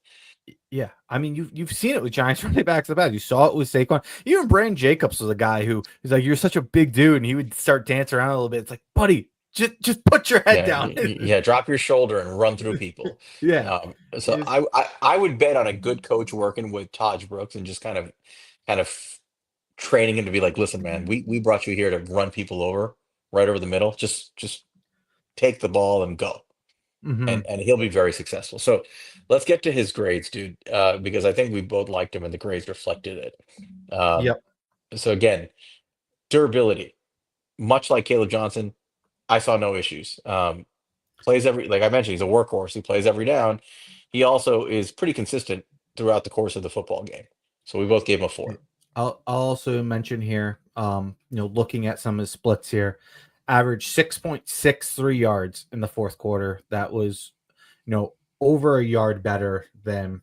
Yeah. I mean, you've seen it with Giants running backs in the past. You saw it with Saquon. Even Brandon Jacobs was a guy who he's like, you're such a big dude, and he would start dancing around a little bit. It's like, buddy, just put your head down. Yeah, drop your shoulder and run through people. Yeah. So Just, I would bet on a good coach working with Tahj Brooks and just kind of training him to be like, listen, man, we brought you here to run people over right over the middle. Just take the ball and go. hmm. And he'll be very successful. So let's get to his grades, dude, because I think we both liked him and the grades reflected it. Yep. So again, durability, much like Caleb Johnson, I saw no issues. Plays like I mentioned, he's a workhorse. He plays every down. He also is pretty consistent throughout the course of the football game. So we both gave him a Yeah. 4. I'll also mention here, looking at some of his splits here, average 6.63 yards in the fourth quarter. That was, over a yard better than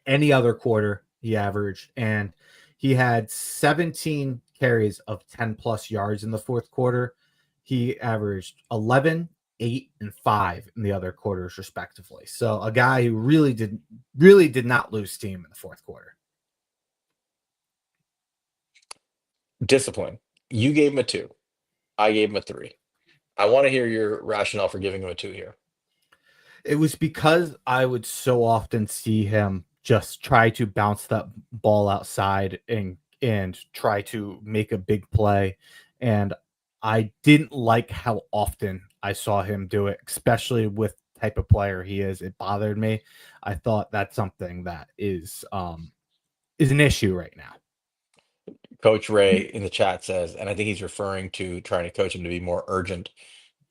any other quarter he averaged. And he had 17 carries of 10 plus yards in the fourth quarter. He averaged 11, 8, and 5 in the other quarters, respectively. So a guy who really did not lose steam in the fourth quarter. Discipline. You gave him a 2. I gave him a 3. I want to hear your rationale for giving him a 2 here. It was because I would so often see him just try to bounce that ball outside and try to make a big play. And I didn't like how often I saw him do it, especially with the type of player he is. It bothered me. I thought that's something that is an issue right now. Coach Ray in the chat says, and I think he's referring to trying to coach him to be more urgent.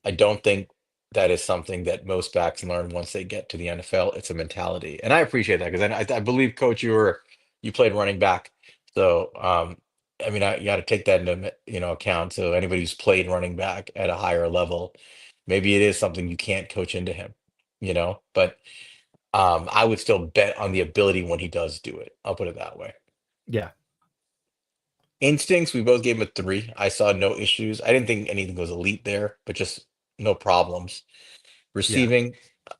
I don't think that is something that most backs learn once they get to the NFL. It's a mentality, and I appreciate that because I believe, Coach, you played running back, so I mean, you got to take that into account. So anybody who's played running back at a higher level, maybe it is something you can't coach into him, But I would still bet on the ability when he does do it. I'll put it that way. Yeah. Instincts, we both gave him a 3. I saw no issues. I didn't think anything was elite there, but just no problems. Yeah. Receiving,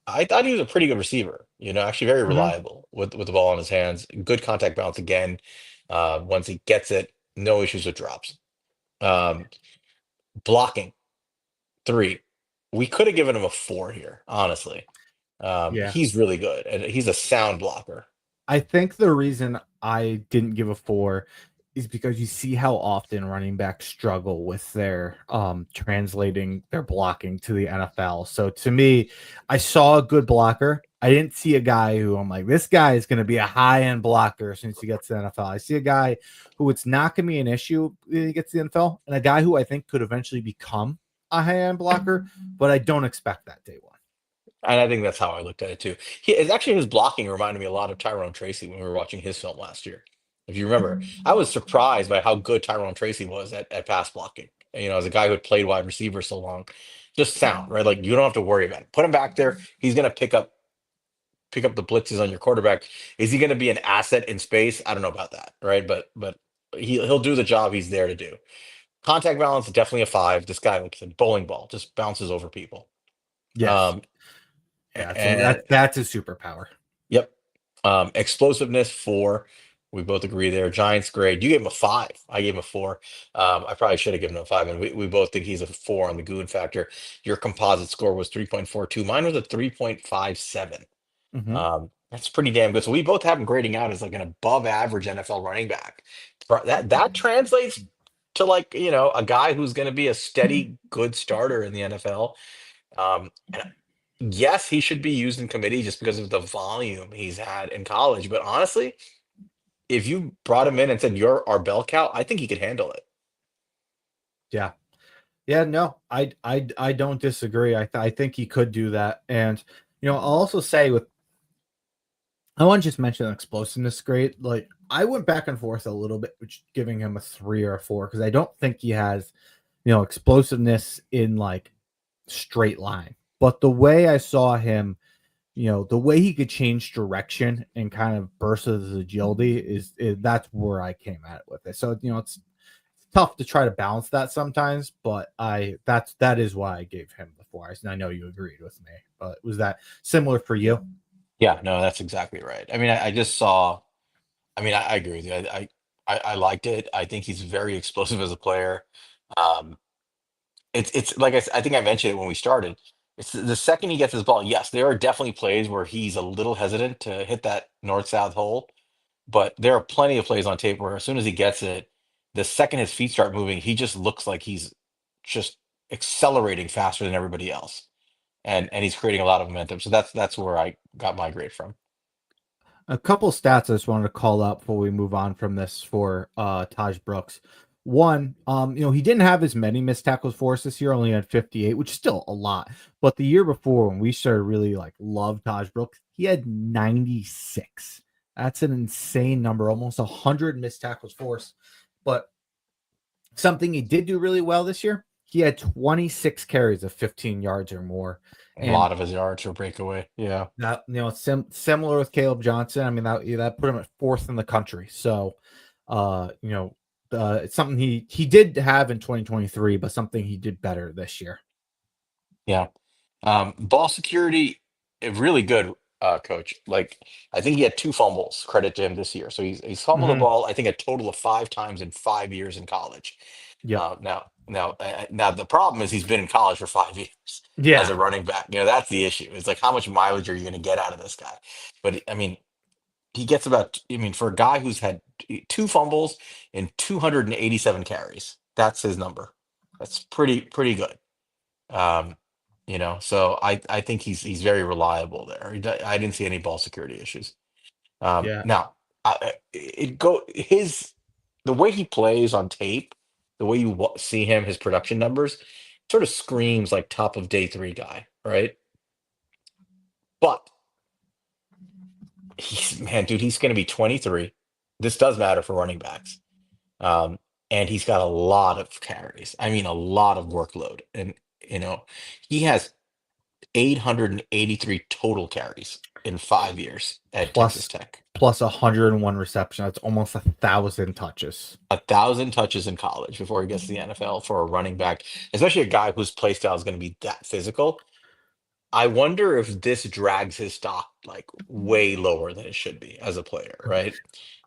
I thought he was a pretty good receiver, actually very Mhm. reliable with the ball in his hands. Good contact balance again. Once he gets it, no issues with drops. Um, Blocking, 3. We could have given him a 4 here, honestly. Yeah. He's really good, and he's a sound blocker. I think the reason I didn't give a 4 is because you see how often running backs struggle with their translating their blocking to the NFL. So to me, I saw a good blocker. I didn't see a guy who I'm like, this guy is going to be a high-end blocker as soon as he gets to the NFL. I see a guy who it's not going to be an issue when he gets to the NFL, and a guy who I think could eventually become a high-end blocker, but I don't expect that day one. And I think that's how I looked at it too. It's actually his blocking reminded me a lot of Tyrone Tracy when we were watching his film last year. If you remember, I was surprised by how good Tyrone Tracy was at pass blocking. And, as a guy who had played wide receiver so long, just sound, right? Like you don't have to worry about it. Put him back there. He's gonna pick up the blitzes on your quarterback. Is he gonna be an asset in space? I don't know about that, right? But he'll do the job he's there to do. Contact balance, definitely a 5. This guy looks like a bowling ball, just bounces over people. Yes. Um, Yeah, so and that's a superpower. Yep. Explosiveness, 4. We both agree there. Giants grade. You gave him a 5. I gave him a 4. I probably should have given him a 5, and we both think he's a 4 on the Goon factor. Your composite score was 3.42. Mine was a 3.57. Mhm. That's pretty damn good. So we both have him grading out as like an above average NFL running back. That translates to, like, a guy who's going to be a steady, good starter in the NFL. And yes, he should be used in committee just because of the volume he's had in college. But honestly, if you brought him in and said you're our bell cow, I think he could handle it. Yeah. Yeah, no, I don't disagree. I think he could do that. And I'll also say with I want to just mention explosiveness grade. Like I went back and forth a little bit, which giving him a 3 or a 4 because I don't think he has, explosiveness in like straight line. But the way I saw him, the way he could change direction and kind of burst his agility is that's where I came at it with it. So it's tough to try to balance that sometimes, but that is why I gave him the 4. I know you agreed with me, but was that similar for you? Yeah, no, that's exactly right. I mean, I just saw. I mean, I agree with you. I liked it. I think he's very explosive as a player. Um, it's like I think I mentioned it when we started. It's the second he gets his ball. Yes, there are definitely plays where he's a little hesitant to hit that north south hole. But there are plenty of plays on tape where as soon as he gets it, the second his feet start moving, he just looks like he's just accelerating faster than everybody else. And he's creating a lot of momentum. So that's where I got my grade from. A couple stats I just wanted to call out before we move on from this for Tahj Brooks. One, he didn't have as many missed tackles for us this year, only had 58, which is still a lot. But the year before, when we started really like love Tahj Brooks, he had 96. That's an insane number, almost 100 missed tackles for us. But something he did do really well this year, he had 26 carries of 15 yards or more. A And lot of his yards were breakaway. Yeah. that similar with Kaleb Johnson. I mean that put him at 4th in the country. So, it's something he did have in 2023, but something he did better this year. Yeah. Ball security, really good, coach. Like I think he had 2 fumbles. Credit to him this year. So he's fumbled the Mhm. ball, I think, a total of 5 times in 5 years in college. Yep. Now the problem is he's been in college for 5 years as Yeah. a running back. That's the issue. It's like how much mileage are you going to get out of this guy? But I mean, he gets about. I mean, for a guy who's had 2 fumbles and 287 carries, that's his number. That's pretty good. Um, so I think he's very reliable there. I didn't see any ball security issues. Yeah. Now, the way he plays on tape, the way you see him, his production numbers, sort of screams like top of day 3 guy, right? But man, dude, he's going to be 23. This does matter for running backs, um, and he's got a lot of carries. I mean, a lot of workload, and you know, he has 883 total carries in 5 years at Texas Plus Tech. plus 101 reception. That's almost 1,000 touches. 1,000 touches in college before he gets to the NFL for a running back, especially a guy whose play style is going to be that physical. I wonder if this drags his stock like way lower than it should be as a player, right?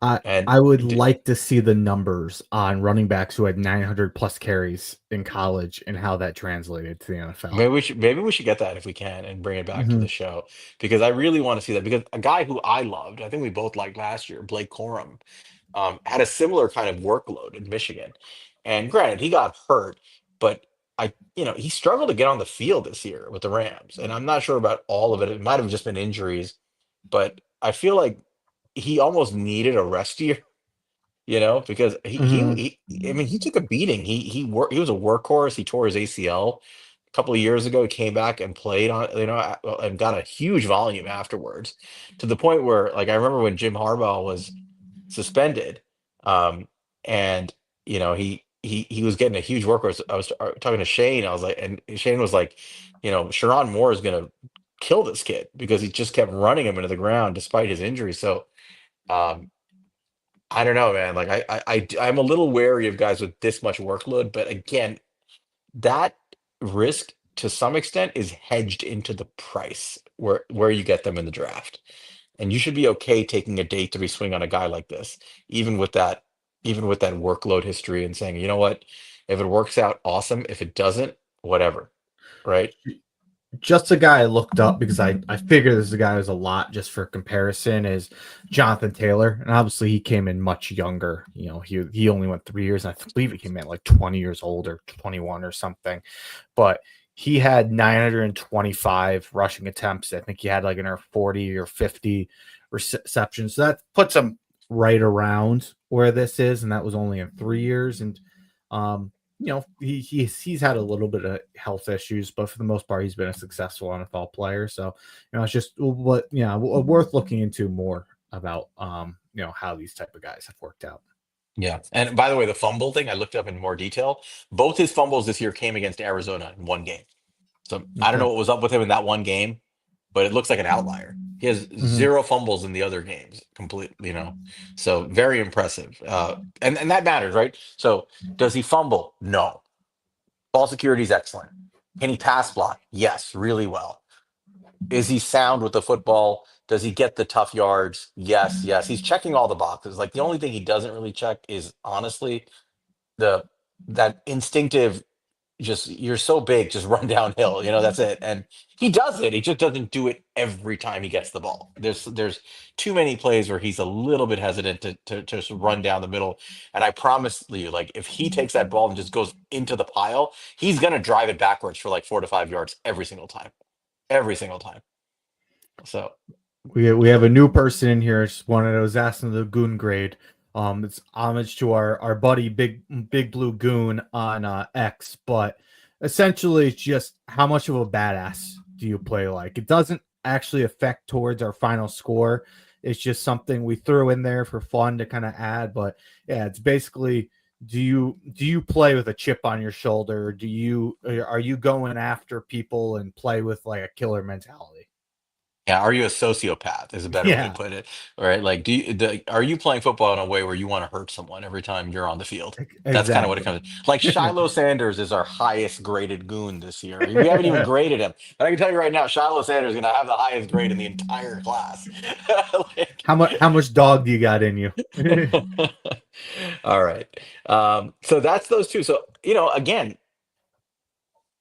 I And I would like to see the numbers on running backs who had 900 plus carries in college and how that translated to the NFL. maybe we should get that if we can and bring it back to Hmm. the show because I really want to see that because a guy who I loved, I think we both liked last year, Blake Corum, had a similar kind of workload in Michigan. And granted, he got hurt, but he struggled to get on the field this year with the Rams. And I'm not sure about all of it. It might have just been injuries, but I feel like he almost needed a rest year, because Hmm. I mean, he took a beating. He was a workhorse. He tore his ACL a couple of years ago. He came back and played and got a huge volume afterwards, to the point where, like, I remember when Jim Harbaugh was suspended, and he was getting a huge workhorse. I was talking to Shane. I was like, and Shane was like, Sharon Moore is gonna kill this kid because he just kept running him into the ground despite his injury. So. Um, I don't know, man. Like I'm a little wary of guys with this much workload, but again, that risk to some extent is hedged into the price where you get them in the draft. And you should be okay taking a day three swing on a guy like this, even with that, even with that workload history and saying, you know what, if it works out, awesome. If it doesn't, whatever. Right? Just a guy I looked up because I figured this is a guy who's a lot just for comparison is Jonathan Taylor, and obviously he came in much younger. He only went 3 years, and I believe he came in like 20 years old or 21 or something. But he had 925 rushing attempts. I think he had like another 40 or 50 receptions. So that puts him right around where this is, and that was only in 3 years. And um, he's had a little bit of health issues, but for the most part, he's been a successful NFL player. So it's just worth looking into more about how these type of guys have worked out. Yeah. And by the way, the fumble thing, I looked up in more detail. Both his fumbles this year came against Arizona in one game. So I don't Okay. know what was up with him in that one game, but it looks like an outlier. He has Hmm. zero fumbles in the other games, completely. So very impressive. And that matters, right? So does he fumble? No. Ball security is excellent. Can he pass block? Yes, really well. Is he sound with the football? Does he get the tough yards? Yes, yes. He's checking all the boxes. Like the only thing he doesn't really check is honestly the that instinctive, just you're so big, just run downhill. That's it. And he does it. He just doesn't do it every time he gets the ball. There's too many plays where he's a little bit hesitant to just run down the middle. And I promise you, like if he takes that ball and just goes into the pile, he's gonna drive it backwards for like 4 to 5 yards every single time. Every single time. So We have a new person in here. Just wanted I was asking the Goon grade. It's homage to our buddy Big Blue Goon on X, but essentially it's just how much of a badass do you play like? It doesn't actually affect towards our final score. It's just something we threw in there for fun to kind of add. But yeah, it's basically do you play with a chip on your shoulder? Are you going after people and play with like a killer mentality? yeah, are you a sociopath? Is a better way to Yeah, put it. All right. Like, are you playing football in a way where you want to hurt someone every time you're on the field? That's kind of what it exactly. comes. Like Shiloh Sanders is our highest graded goon this year. We haven't even graded him, but I can tell you right now, Shiloh Sanders is going to have the highest grade in the entire class. Like, How much dog do you got in you? all right. So that's those two. So again,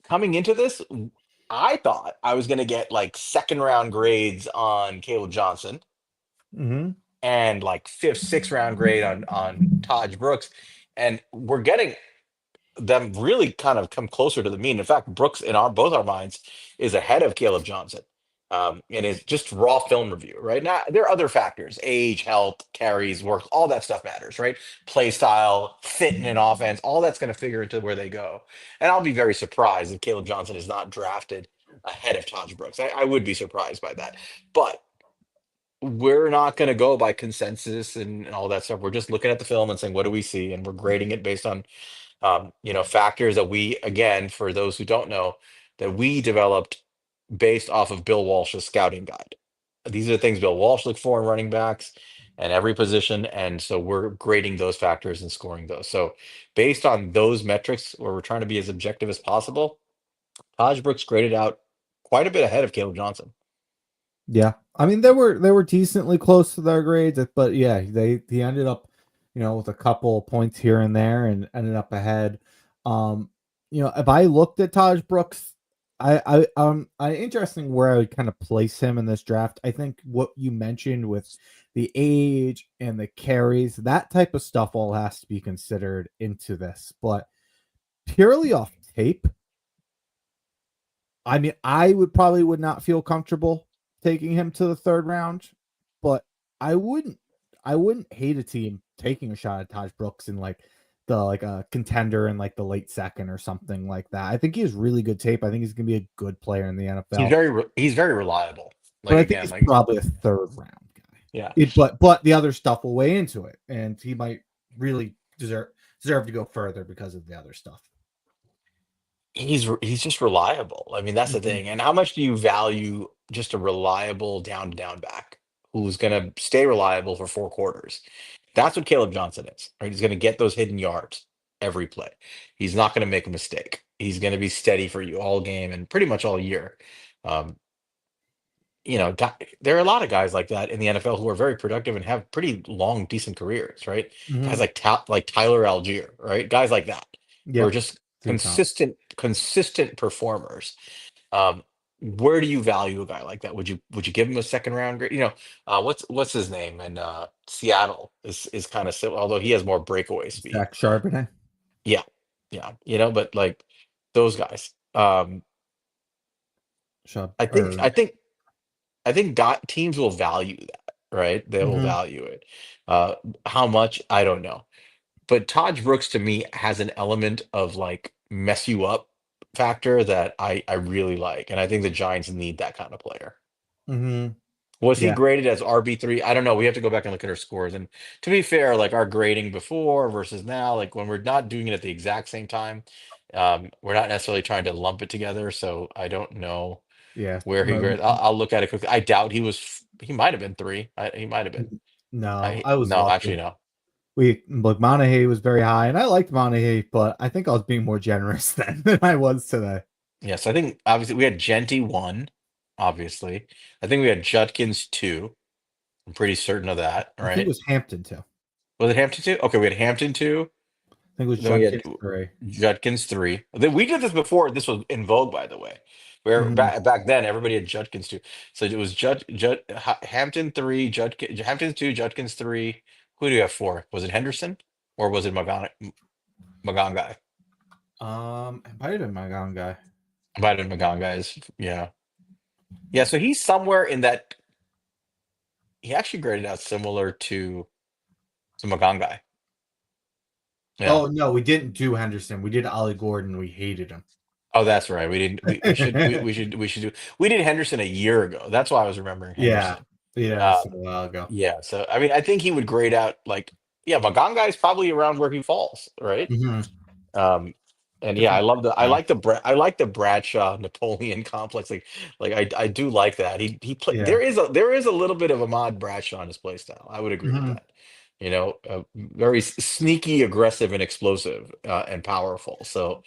coming into this, I thought I was going to get like second round grades on Caleb Johnson Hmm. and like fifth, sixth round grade on Tahj Brooks, and we're getting them really kind of come closer to the mean. In fact, Brooks in our both our minds is ahead of Caleb Johnson. And is just raw film review, right? Now there are other factors: age, health, carries, work, all that stuff matters, right? Play style, fit in an offense, all that's going to figure into where they go. And I'll be very surprised if Caleb Johnson is not drafted ahead of Taj Brooks. I would be surprised by that. But we're not going to go by consensus and all that stuff. We're just looking at the film and saying, what do we see? And we're grading it based on, factors that we, again, for those who don't know, that we developed based off of Bill Walsh's scouting guide. These are the things Bill Walsh looked for in running backs and every position. And so we're grading those factors and scoring those. So based on those metrics, where we're trying to be as objective as possible, Taj Brooks graded out quite a bit ahead of Caleb Johnson. Yeah, I mean they were decently close to their grades, but yeah, he ended up, with a couple points here and there, and ended up ahead. Um, if I looked at Tahj Brooks, I interesting where I would kind of place him in this draft. I think what you mentioned with the age and the carries, that type of stuff all has to be considered into this, but purely off tape, I mean, I would not feel comfortable taking him to the third round, but I wouldn't I wouldn't hate a team taking a shot at Tahj Brooks in like a contender in like the late second or something like that. I think he has really good tape. I think he's gonna be a good player in the NFL. He's very reliable. But Like I think again, he's like probably a third round guy. yeah, But the other stuff will weigh into it, and he might really deserve to go further because of the other stuff. he's just reliable. I mean, that's the Mhm. thing. And how much do you value just a reliable down to down back who's going to stay reliable for 4 quarters? That's what Caleb Johnson is. Right? He's going to get those hidden yards every play. He's not going to make a mistake. He's going to be steady for you all game and pretty much all year. Um, there are a lot of guys like that in the NFL who are very productive and have pretty long, decent careers, right? Guys Mhm. like Tyler Algier, right? Guys like that who are Yep. just Too count. consistent performers. Where do you value a guy like that? Would you give him a second round grade? What's his name? And Seattle is kind of similar, although he has more breakaway speed. Zach Charbonnet. Yeah, yeah, but like those guys. Shub I think or I think I think teams will value that, right? They will Mhm. value it. Uh, how much? I don't know. But Tahj Brooks to me has an element of like mess you up factor that I really like, and I think the Giants need that kind of player. Mhm. Was he Yeah. graded as RB3? I don't know. We have to go back and look at our scores. And to be fair, like our grading before versus now, like when we're not doing it at the exact same time, we're not necessarily trying to lump it together. So I don't know Yeah. where he graded. I'll look at it quickly. I doubt he was. He might have been three. He might have been. No, I was No, off. actually, no. We look, Monaghy was very high, and I liked Monaghy, but I think I was being more generous then than I was today. Yes, I think obviously we had Genty one. Obviously, I think we had Judkins two. I'm pretty certain of that. I think it Right? was Hampton too. Was it Hampton two? Okay, we had Hampton two. I think it was Then we had Judkins 3. Judkins three. We did this before. This was in vogue, by the way. Where Mhm. back then everybody had Judkins two. So it was Hampton three, Hampton two, Judkins three. Who do you have four? Was it Henderson or was it Magangai? It might have been my own guy. Might have been Magangai's. Yeah, yeah. So he's somewhere in that. He actually graded out similar to Magangai. Yeah. Oh no, we didn't do Henderson. We did Ollie Gordon. We hated him. Oh, that's right. We didn't. We should do. We did Henderson a year ago. That's why I was remembering Yeah, Henderson. yeah, it's a Um, while ago. yeah. So I mean, I think he would grade out like yeah, Maganga is probably around where he falls, right? Mhm. Um, and yeah, Different style. I like the Bradshaw Napoleon complex. I do like that. Yeah. There is a little bit of Ahmad Bradshaw in his play style. I would agree with Mhm. that. Very sneaky, aggressive, and explosive, and powerful. So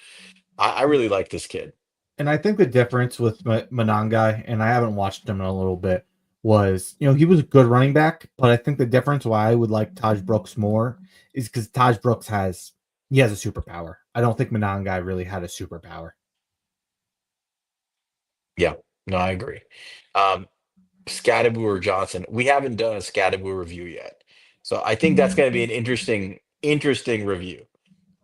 I really like this kid. And I think the difference with Manangai, and I haven't watched him in a little bit, was he was a good running back, but I think the difference why I would like Tahj Brooks more is because Tahj Brooks has a superpower. I don't think Manangai really had a superpower. Yeah, no, I agree. Um, Scadaboo Johnson. We haven't done a Scadaboo review yet, so I think that's going to be an interesting review,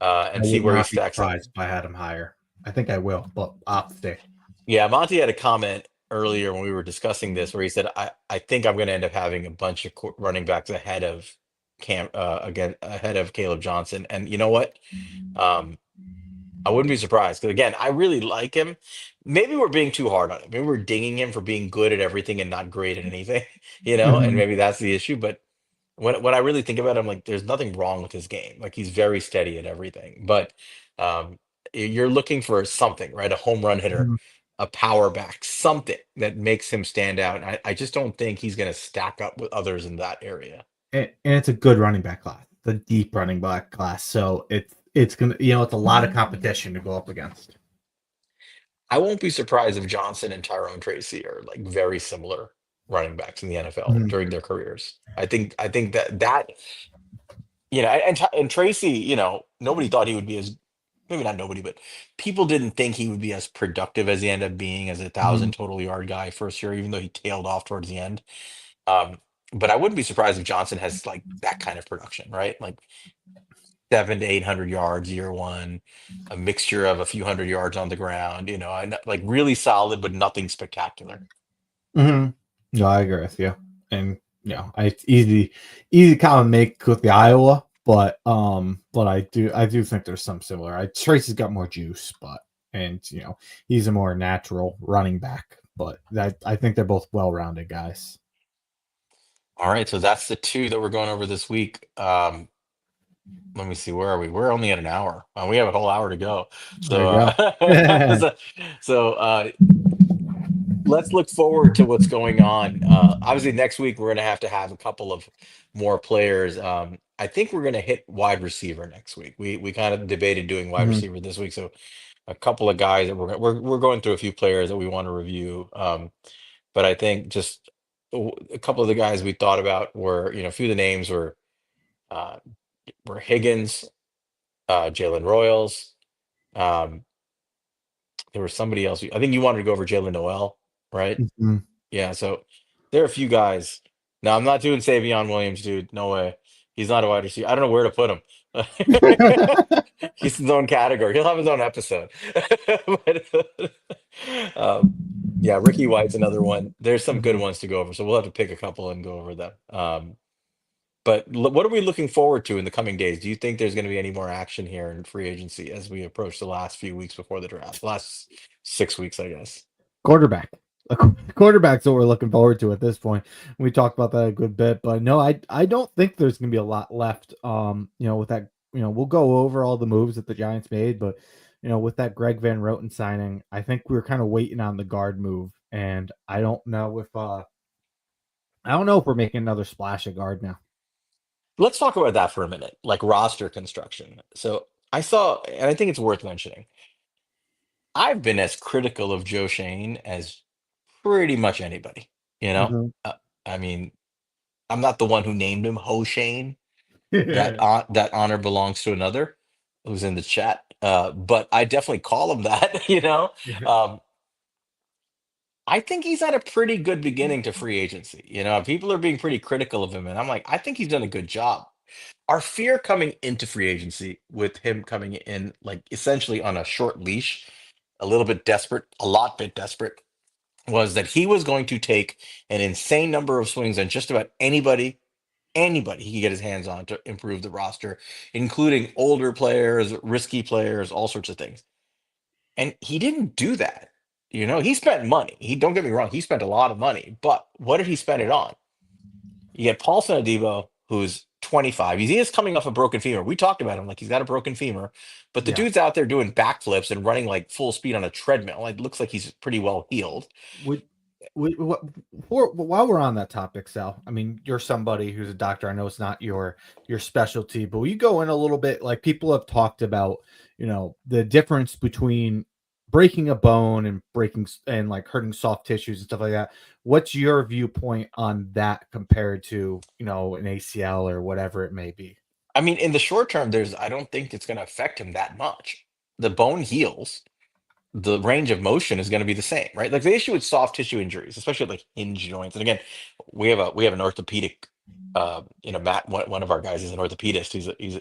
I and see would where he not be stacks up. surprised if I had him higher. I think I will, but I'll have to see. Yeah, Monty had a comment earlier when we were discussing this where he said, "I think I'm going to end up having a bunch of running backs ahead of again ahead of Caleb Johnson." And you know what? Um, I wouldn't be surprised because again, I really like him. Maybe we're being too hard on him. Maybe we're dinging him for being good at everything and not great at anything, and Mhm. maybe that's the issue. But when I really think about it, I'm like, there's nothing wrong with his game. Like he's very steady at everything. But um, you're looking for something, right? A home run hitter, Mhm. a power back, something that makes him stand out. And I just don't think he's going to stack up with others in that area. And it's a good running back class, the deep running back class. So it's gonna it's a lot of competition to go up against. I won't be surprised if Johnson and Tyrone Tracy are like very similar running backs in the NFL Mhm. during their careers. I think that and Tracy, nobody thought he would be as maybe not nobody, but people didn't think he would be as productive as he ended up being as a Mhm. thousand total yard guy first year, even though he tailed off towards the end. Um, but I wouldn't be surprised if Johnson has like that kind of production, right? Like 700 to 800 yards year one, a mixture of a few hundred yards on the ground, and like really solid, but nothing spectacular. Mhm. No, I agree with you. And it's easy to kind of make with the Iowa, but I do think there's some similar. Tracy's got more juice, but and he's a more natural running back. But I think they're both well-rounded guys. All right, so that's the two that we're going over this week. Let me see, where are we? We're only at an hour. We have a whole hour to go. There So, you go. so let's look forward to what's going on. Obviously, next week we're going to have a couple of more players. I think we're going to hit wide receiver next week. We kind of debated doing wide Mhm. receiver this week, so a couple of guys that we're going through a few players that we want to review. But I think just a couple of the guys we thought about were, a few of the names uh, were Higgins, Jalen Royals. Um, there was somebody else. I think you wanted to go over Jalen Noel, right? Mhm. Yeah, so there are a few guys. Now I'm not doing Savion Williams, dude. No way. He's not a wide receiver. I don't know where to put him. He's his own category. He'll have his own episode. But, um, yeah, Ricky White's another one. There's some good Mhm. ones to go over, so we'll have to pick a couple and go over them. But what are we looking forward to in the coming days? Do you think there's going to be any more action here in free agency as we approach the last few weeks before the draft? Last 6 weeks, I guess. Quarterback. Quarterback's what we're looking forward to at this point. We talked about that a good bit, but no, I don't think there's going to be a lot left. With that, we'll go over all the moves that the Giants made, but with that Greg Van Roten signing, I think we are kind of waiting on the guard move, and I don't know if we're making another splash at guard now. Let's talk about that for a minute, like roster construction. So I saw, and I think it's worth mentioning, I've been as critical of Joe Shane as pretty much anybody, you know? Mhm. Uh, I mean, I'm not the one who named him Ho Shane. That honor belongs to another who's in the chat. But I definitely call him that, you know? Um, I think he's had a pretty good beginning to free agency. People are being pretty critical of him, and I'm like, I think he's done a good job. Our fear coming into free agency with him coming in like essentially on a short leash, a little bit desperate, a lot bit desperate, was that he was going to take an insane number of swings on just about anybody he could get his hands on to improve the roster, including older players, risky players, all sorts of things. And he didn't do that. He spent money. He Don't get me wrong, he spent a lot of money, but what did he spend it on? You get Paulson Adebo, who's 25. He is coming off a broken femur. We talked about him like he's got a broken femur, but the Yeah. dude's out there doing backflips and running like full speed on a treadmill. It looks like he's pretty well healed. Would what while we're on that topic, Sal, I mean, you're somebody who's a doctor. I know it's not your specialty, but will you go in a little bit? Like people have talked about, the difference between breaking a bone and and like hurting soft tissues and stuff like that. What's your viewpoint on that compared to, an ACL or whatever it may be? I mean, in the short term, I don't think it's going to affect him that much. The bone heals, the range of motion is going to be the same, right? Like the issue with soft tissue injuries, especially like hinge joints. And again, we have an orthopedic, Matt, one of our guys is an orthopedist.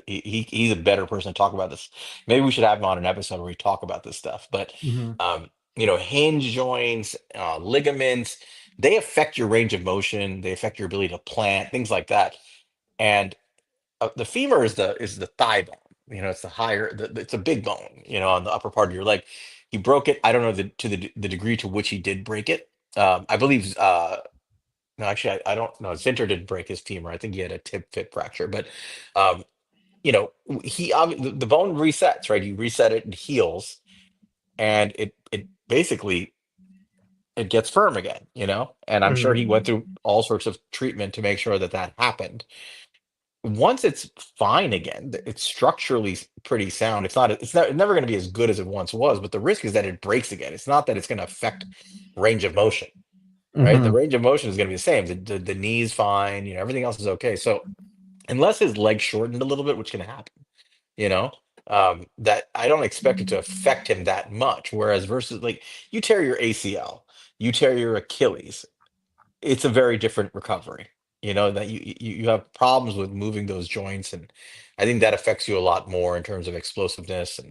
He's a better person to talk about this. Maybe we should have him on an episode where we talk about this stuff. But Mhm. hinge joints, ligaments, they affect your range of motion. They affect your ability to plant, things like that. And the femur is the thigh bone. It's the higher. It's a big bone. On the upper part of your leg. He broke it. I don't know the degree to which he did break it. I believe. No, actually, I don't know. Zinter did break his femur. I think he had a tib fib fracture. But um, the bone resets. Right, you reset it and heals, and it basically it gets firm again. And I'm sure he went Mhm. through all sorts of treatment to make sure that that happened. once it's fine again, it's structurally pretty sound. It's never going to be as good as it once was, but the risk is that it breaks again. It's not that it's going to affect range of motion, right? The Hmm. range of motion is going to be the same. The knee's fine, everything else is okay. So unless his leg shortened a little bit, which can happen, you know, that I don't expect it to affect him that much. Whereas versus like you tear your ACL, you tear your Achilles, it's a very different recovery. That you have problems with moving those joints, and I think that affects you a lot more in terms of explosiveness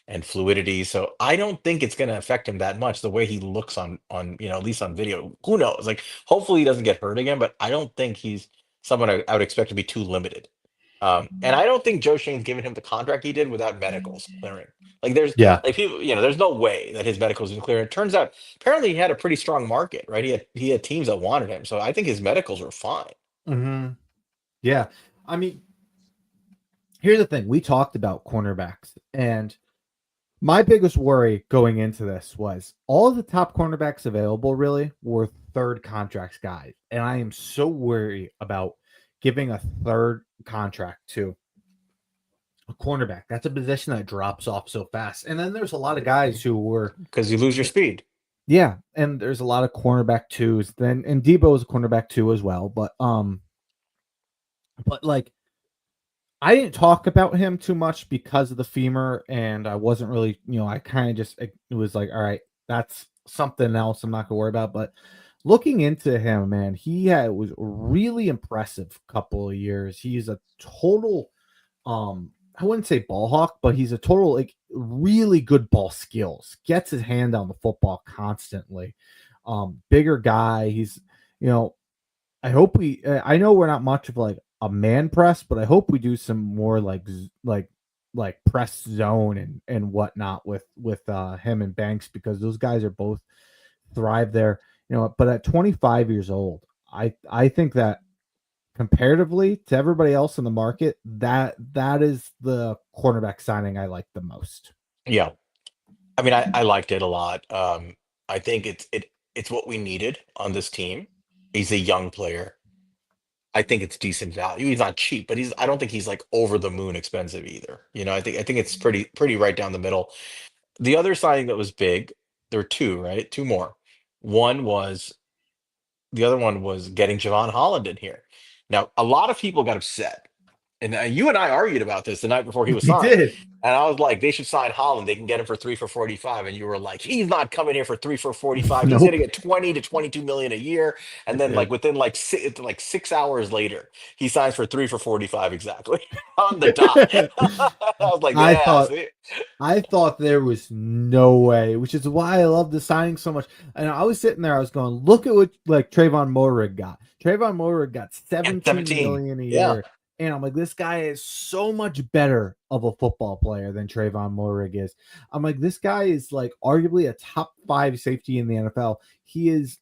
and fluidity. So I don't think it's going to affect him that much the way he looks on at least on video. Who knows? Like hopefully he doesn't get hurt again, but I don't think he's someone I would expect to be too limited. And I don't think Joe Shane's given him the contract he did without medicals clearing. Like there's Yeah. like people, there's no way that his medicals didn't clear. It turns out apparently he had a pretty strong market, right? He had teams that wanted him. So I think his medicals were fine. Hmm. Yeah. I mean, here's the thing. We talked about cornerbacks, and my biggest worry going into this was all of the top cornerbacks available really were third contracts guys. And I am so worried about giving a third contract to a cornerback. That's a position that drops off so fast. And then there's a lot of guys who were, Because you lose your speed. yeah, and there's a lot of cornerback twos. Then and Debo is a cornerback two as well. But like I didn't talk about him too much because of the femur, and I wasn't really, I kind of just it was like, all right, that's something else I'm not gonna worry about. But looking into him, man, was really impressive couple of years. He's a total, I wouldn't say ball hawk, but he's a total like really good ball skills. Gets his hand on the football constantly. Bigger guy. He's, you know, I hope I know we're not much of like a man press, but I hope we do some more like press zone and whatnot with him and Banks, because those guys are both thrive there. But at 25 years old, I think that comparatively to everybody else in the market, that is the cornerback signing I like the most. Yeah. I mean, I liked it a lot. I think it's what we needed on this team. He's a young player. I think it's decent value. He's not cheap, but I don't think he's like over the moon expensive either. I think it's pretty right down the middle. The other signing that was big, there were two, right? Two more. One was the other one was getting Javon Holland in here. Now, a lot of people got upset, and you and I argued about this the night before he was We signed. did. And I was like, they should sign Holland. They can get him for 3 for 45. And you were like, he's not coming here for 3 for 45. He's going to Nope. get 20 to 22 million a year. And then, like within like 6 hours later, he signs for 3 for 45 exactly on the dot. I was like, I yeah, thought see? I thought there was no way, which is why I love the signing so much. And I was sitting there, I was going, look at what like Trayvon Moehrig got. Trayvon Moehrig got Yeah, 17 17. million a Yeah. year. And I'm like, this guy is so much better of a football player than Trayvon Moehrig is. I'm like, this guy is like arguably a top 5 safety in the NFL. He is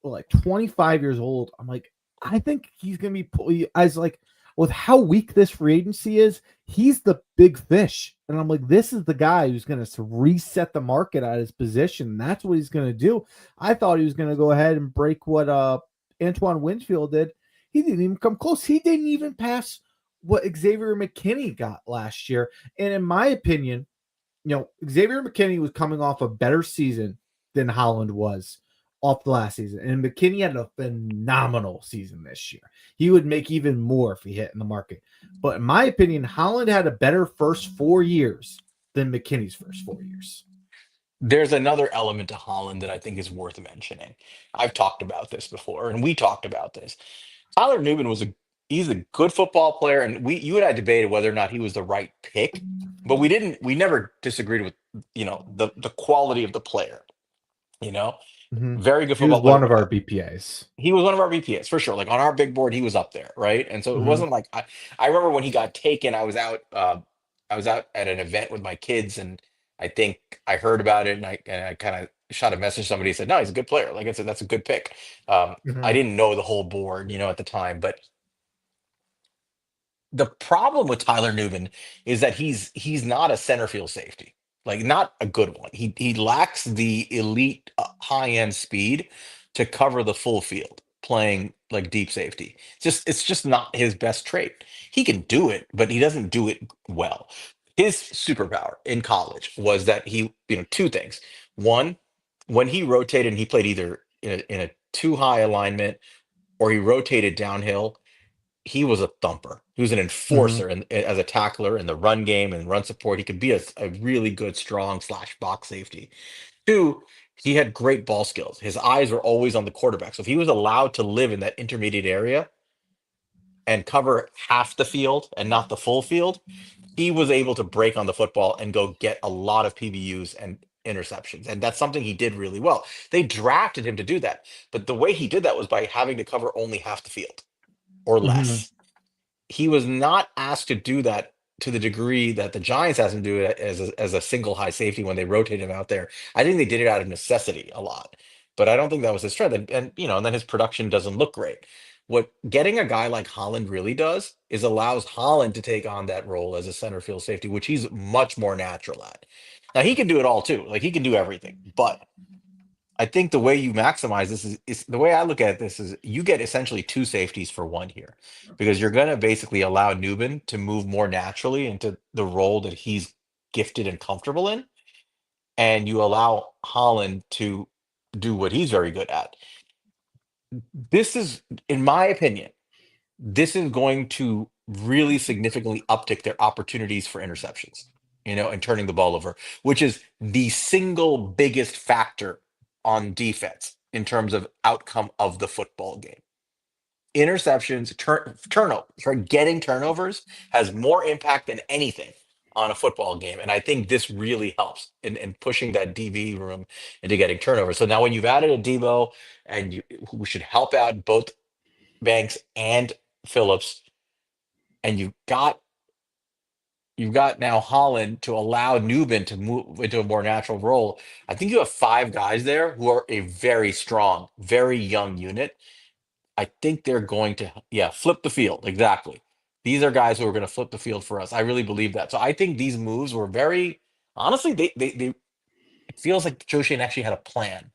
like 25 years old. I'm like, I think he's gonna be as like with how weak this free agency is, he's the big fish. And I'm like, this is the guy who's going to reset the market at his position. That's what he's going to do. I thought he was going to go ahead and break what Antoine Winfield did. He didn't even come close. He didn't even pass what Xavier McKinney got last year. And in my opinion, Xavier McKinney was coming off a better season than Holland was off the last season. And McKinney had a phenomenal season this year. He would make even more if he hit in the market. But in my opinion, Holland had a better first 4 years than McKinney's first 4 years. There's another element to Holland that I think is worth mentioning. I've talked about this before, and we talked about this. Tyler Newman he's a good football player, and you and I debated whether or not he was the right pick, but we never disagreed with the quality of the player. You know, Mm-hmm. very good He was football player. one of our BPAs. He was one of our BPS for sure. Like on our big board, he was up there, right? And so it Mm-hmm. wasn't like I remember when he got taken. I was out at an event with my kids, and I think I heard about it, and I kind of shot a message to somebody, said, "No, he's a good player. Like that's a good pick." I Mm-hmm. didn't know the whole board, at the time, but the problem with Tyler Newman is that he's not a center field safety, like not a good one. He lacks the elite high end speed to cover the full field. playing like deep safety. It's just not his best trait. He can do it, but he doesn't do it well. His superpower in college was that two things. One, when he rotated and he played either in a too high alignment or he rotated downhill, he was a thumper. He was an Hmm. enforcer and as a tackler in the run game and run support. He could be a really good, strong slash box safety. Two, he had great ball skills. His eyes were always on the quarterback. So if he was allowed to live in that intermediate area and cover half the field and not the full field, he was able to break on the football and go get a lot of PBUs and interceptions. And that's something he did really well. They drafted him to do that. But the way he did that was by having to cover only half the field or Hmm. less. He was not asked to do that to the degree that the Giants asked him to do it as a single high safety when they rotated him out there. I think they did it out of necessity a lot, but I don't think that was his strength. And then his production doesn't look great. What getting a guy like Holland really does is allows Holland to take on that role as a center field safety, which he's much more natural at. Now he can do it all too, like he can do everything, but I think the way you maximize this is the way I look at this is you get essentially two safeties for one here because you're going to basically allow Newman to move more naturally into the role that he's gifted and comfortable in, and you allow Holland to do what he's very good at. This is, in my opinion, this is going to really significantly uptick their opportunities for interceptions, and turning the ball over, which is the single biggest factor on defense in terms of outcome of the football game. Interceptions, turnovers, right? Getting turnovers has more impact than anything on a football game. And I think this really helps in pushing that DB room into getting turnovers. So now when you've added a Debo and who should help out both Banks and Phillips, and you've got now Holland to allow Newman to move into a more natural role. I think you have five guys there who are a very strong, very young unit. I think they're going to, yeah, flip the field. Exactly. These are guys who are going to flip the field for us. I really believe that. So I think these moves were very, honestly, they it feels like Joe Shane actually had a plan.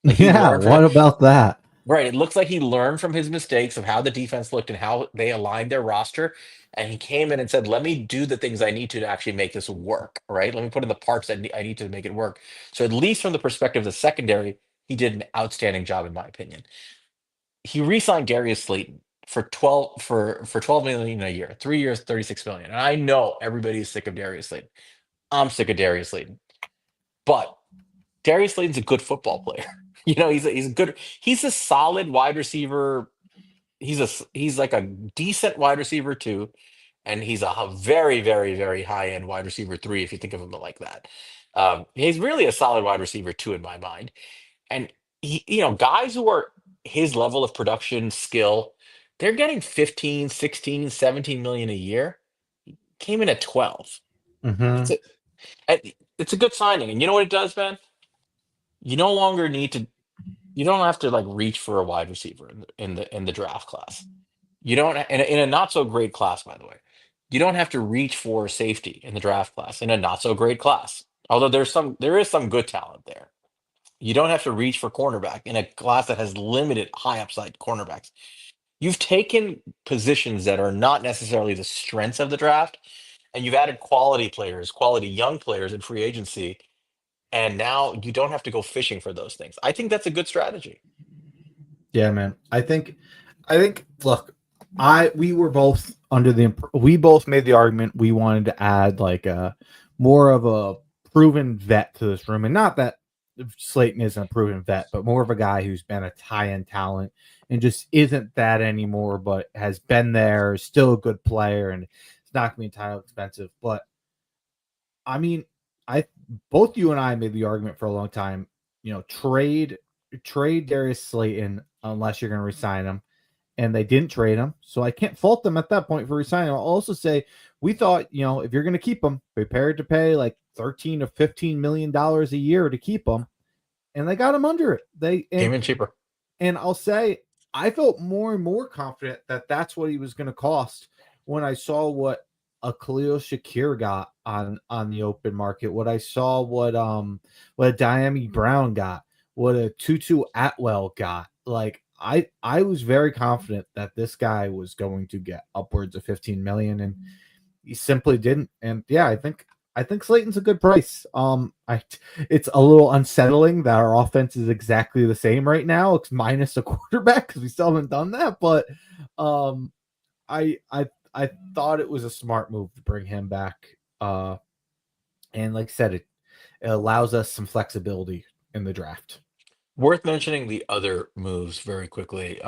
Like he Yeah, learned from what it. about that? Right. It looks like he learned from his mistakes of how the defense looked and how they aligned their roster. And he came in and said, let me do the things I need to actually make this work. Right. Let me put in the parts that I need to make it work. So, at least from the perspective of the secondary, he did an outstanding job, in my opinion. He re signed Darius Slayton for 12 million a year, 3 years, 36 million. And I know everybody's sick of Darius Slayton. I'm sick of Darius Slayton. But Darius Slayton's a good football player. He's a solid wide receiver. He's like a decent wide receiver too, and he's a very, very, very high end wide receiver three if you think of him like that. He's really a solid wide receiver two in my mind. And guys who are his level of production skill, they're getting 15, 16, 17 million a year. Came in at 12. It's Hmm. a it's a good signing, and you know what it does, man? You no longer need to. You don't have to like reach for a wide receiver in the draft class. You don't in a not so great class, by the way. You don't have to reach for safety in the draft class in a not so great class. Although there is some good talent there. You don't have to reach for cornerback in a class that has limited high upside cornerbacks. You've taken positions that are not necessarily the strengths of the draft, and you've added quality players, quality young players in free agency, and now you don't have to go fishing for those things. I think that's a good strategy. Yeah, man. I think. Look, we were both under the. We both made the argument we wanted to add like a more of a proven vet to this room, and not that Slayton isn't a proven vet, but more of a guy who's been a tie-in talent and just isn't that anymore, but has been there, is still a good player, and it's not going to be entirely expensive. But I mean, I both you and I made the argument for a long time. Trade Darius Slayton unless you're going to resign him, and they didn't trade him, so I can't fault them at that point for resigning him. I'll also say we thought, if you're going to keep him, prepared to pay like 13 to 15 million dollars a year to keep him, and they got him under it. They Came in cheaper. and I'll say I felt more and more confident that that's what he was going to cost when I saw what a Khalil Shakir got on the open market. What I saw, what a Diami Brown got, what a Tutu Atwell got. Like I was very confident that this guy was going to get upwards of 15 million, and he simply didn't. And yeah, I think Slayton's a good price. I It's a little unsettling that our offense is exactly the same right now. It's minus a quarterback because we still haven't done that. But um, I thought it was a smart move to bring him back. And like I said, it allows us some flexibility in the draft. Worth mentioning the other moves very quickly.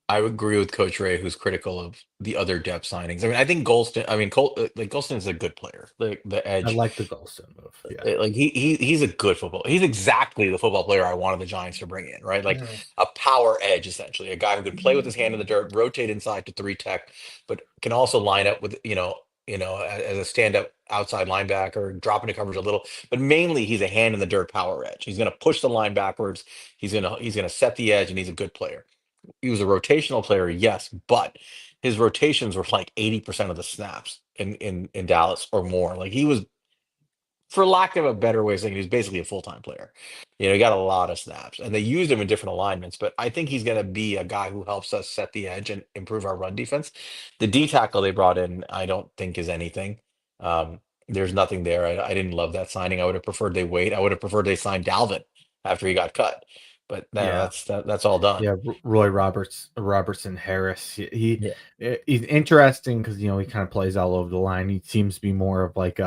I would agree with Coach Ray, who's critical of the other depth signings. I mean, I think Golston. I mean, like Golston's a good player. The I edge, like the Golston move. Yeah. like he's a good football. He's exactly the football player I wanted the Giants to bring in, right? Like Mhm. a power edge, essentially, a guy who can play with his hand in the dirt, rotate inside to three tech, but can also line up with as a stand up outside linebacker, drop into coverage a little. But mainly, he's a hand in the dirt power edge. He's going to push the line backwards. He's gonna set the edge, and he's a good player. He was a rotational player, yes, but his rotations were like 80% of the snaps in Dallas or more. Like he was, for lack of a better way of saying it, he's basically a full-time player. He got a lot of snaps, and they used him in different alignments. But I think he's going to be a guy who helps us set the edge and improve our run defense. The D tackle they brought in, I don't think is anything. There's nothing there. I didn't love that signing. I would have preferred they wait. I would have preferred they signed Dalvin after he got cut. But no, Yeah. that's all done. Yeah, Roy Robertson Harris. Yeah. He's interesting because he kind of plays all over the line. He seems to be more of like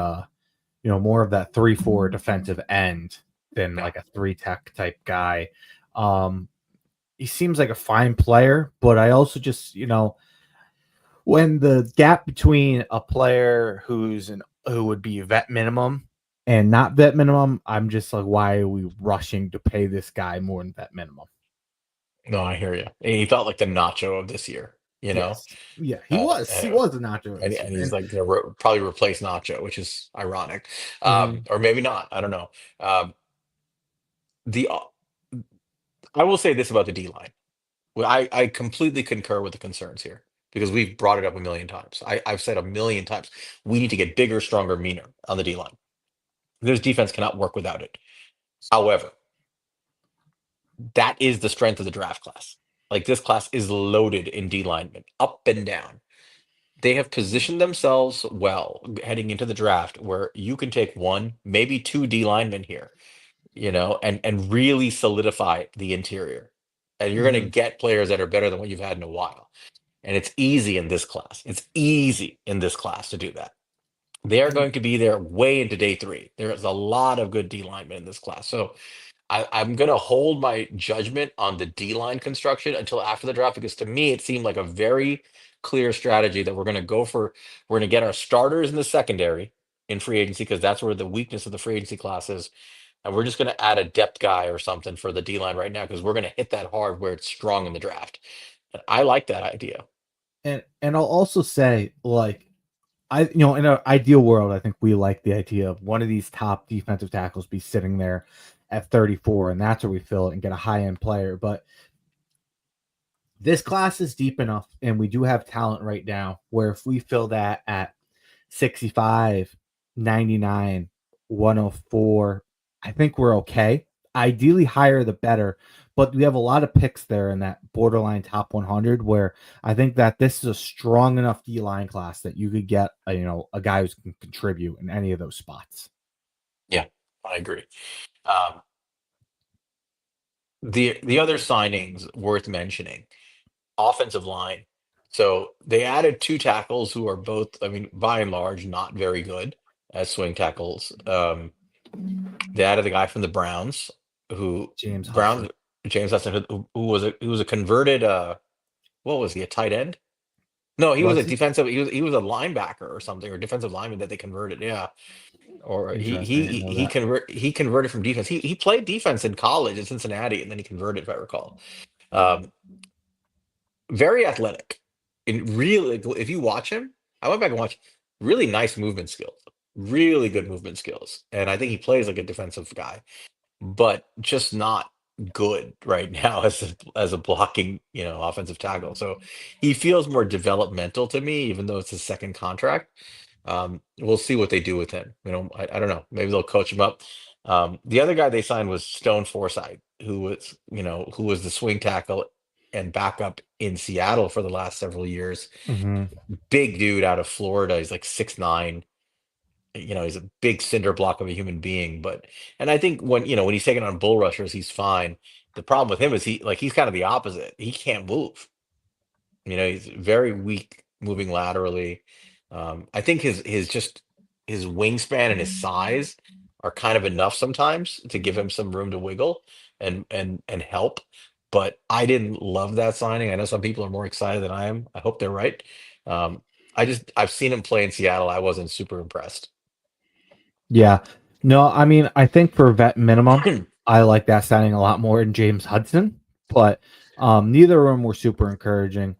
more of that 3-4 defensive end than Yeah. like a three tech type guy. Um, he seems like a fine player, but I also just when the gap between a player who would be vet minimum and not vet minimum, I'm just like, why are we rushing to pay this guy more than vet minimum? No, I hear you. He felt like the Nacho of this year, you know? Yes. Yeah, he Uh, was. He uh, was a Nacho and, this year. and he's And like going to probably replace Nacho, which is ironic. mhm, Or maybe not. I don't know. The I will say this about the D line. Well, I completely concur with the concerns here because we've brought it up a million times. I've said a million times we need to get bigger, stronger, meaner on the D line. This defense cannot work without it. However, that is the strength of the draft class. Like this class is loaded in D linemen, up and down. They have positioned themselves well heading into the draft where you can take one, maybe two D linemen here, and really solidify the interior. And you're going to mhm. get players that are better than what you've had in a while. And it's easy in this class. It's easy in this class to do that. They are And going to be there way into day three. There's a lot of good D linemen in this class. So I'm going to hold my judgment on the D line construction until after the draft because to me, it seemed like a very clear strategy that we're going to get our starters in the secondary in free agency because that's where the weakness of the free agency class is. And we're just going to add a depth guy or something for the D line right now because we're going to hit that hard where it's strong in the draft. And I like that idea. and I'll also say, like, in an ideal world, I think we like the idea of one of these top defensive tackles be sitting there at 34, and that's where we fill it and get a high end player. But this class is deep enough, and we do have talent right now where if we fill that at 65, 99, 104, I think we're okay. Ideally, higher the better. But we have a lot of picks there in that borderline top 100 where I think that this is a strong enough D line class that you could get a guy who can contribute in any of those spots. Yeah, I agree. Um, the other signings worth mentioning, offensive line. So they added two tackles who are both, I mean, by and large, not very good as swing tackles. They added the guy from the Browns, who James Browns Hudson. James Hudson, who was a converted what was he, a tight end? No, he was a Was he? defensive. He was a linebacker or something, or defensive lineman that they converted. Yeah, or he Interesting. I didn't he know he that. he converted from defense. He played defense in college in Cincinnati, and then he converted, if I recall. Um, Very athletic. And really, if you watch him, I went back and watched really nice movement skills, really good movement skills. And I think he plays like a defensive guy, but just not good right now as a blocking, offensive tackle. So he feels more developmental to me, even though it's his second contract. We'll see what they do with him. I don't know. Maybe they'll coach him up. The other guy they signed was Stone Forsythe, who was the swing tackle and backup in Seattle for the last several years. Hmm. Big dude out of Florida. He's like 6'9". He's a big cinder block of a human being. But and I think when he's taking on bull rushers, he's fine. The problem with him is he's kind of the opposite. He can't move. He's very weak moving laterally. I think his wingspan and his size are kind of enough sometimes to give him some room to wiggle and help. But I didn't love that signing. I know some people are more excited than I am. I hope they're right. Um, I've seen him play in Seattle. I wasn't super impressed. Yeah. No, I mean, I think for vet minimum, I like that signing a lot more than James Hudson, but neither of them were super encouraging.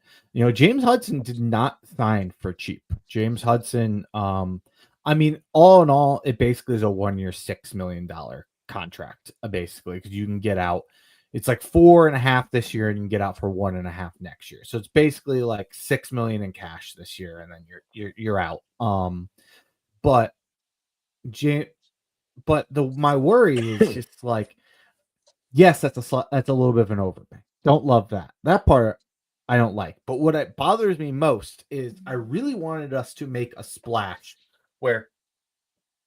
James Hudson did not sign for cheap. James Hudson, I mean, all in all, it basically is a 1 year, $6 million contract, basically, because you can get out. It's like 4.5 this year, and you can get out for 1.5 next year. So it's basically like 6 million in cash this year, and then you're out. But James, but my worry is just like, yes, that's a little bit of an overpay. Don't love that. That part I don't like. But what it bothers me most is I really wanted us to make a splash where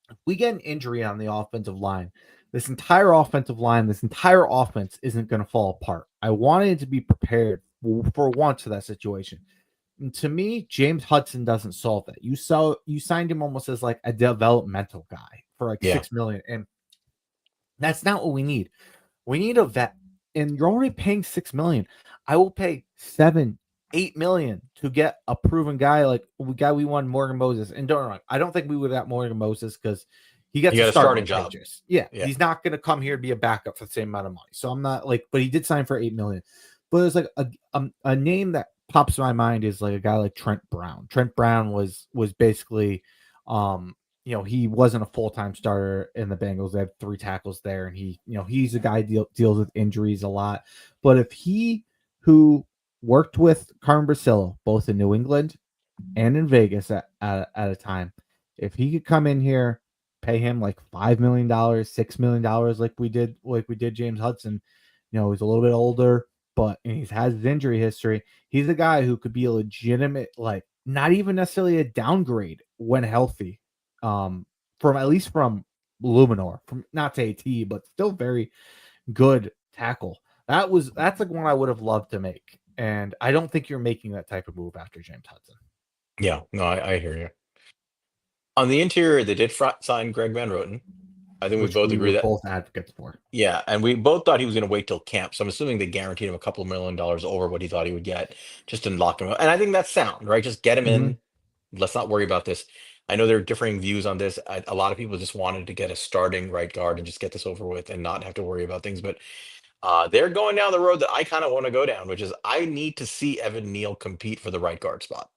if we get an injury on the offensive line, this entire offensive line, this entire offense isn't going to fall apart. I wanted to be prepared for once for that situation. And to me, James Hudson doesn't solve that. You signed him almost as like a developmental guy for like Yeah, 6 million, and that's not what we need. We need a vet, and you're already paying 6 million. I will pay 7, 8 million to get a proven guy like we won Morgan Moses. And don't know, I don't think we would have got Morgan Moses because he he gets a got a start starting with job. Pages. Yeah, Yeah, he's not going to come here to be a backup for the same amount of money. So I'm not like, but he did sign for 8 million. But there's like a name that pops in my mind is like a guy like Trent Brown. Trent Brown was basically um he wasn't a full-time starter in the Bengals. They had 3 tackles there, and he's a guy deals with injuries a lot. But if he who worked with Carmen Brasillo, both in New England and in Vegas at a time, if he could come in here, pay him like $5 million, $6 million, like we did James Hudson. He's a little bit older, but and he's has his injury history. He's a guy who could be a legitimate, like not even necessarily a downgrade when healthy. From at least from Luminor, from not to AT, but still very good tackle. That's like one I would have loved to make. And I don't think you're making that type of move after James Hudson. yeah. No, I hear you. On the interior, they did sign Greg Van Roten. I think we Which both we agree were that. both advocates for. Yeah, and we both thought he was going to wait till camp. So I'm assuming they guaranteed him a couple of $1 million over what he thought he would get, just to lock him up. And I think that's sound, right? Just get him Mm-hmm. in. Let's not worry about this. I know there are differing views on this. A lot of people just wanted to get a starting right guard and just get this over with and not have to worry about things. But they're going down the road that I kind of want to go down, which is I need to see Evan Neal compete for the right guard spot.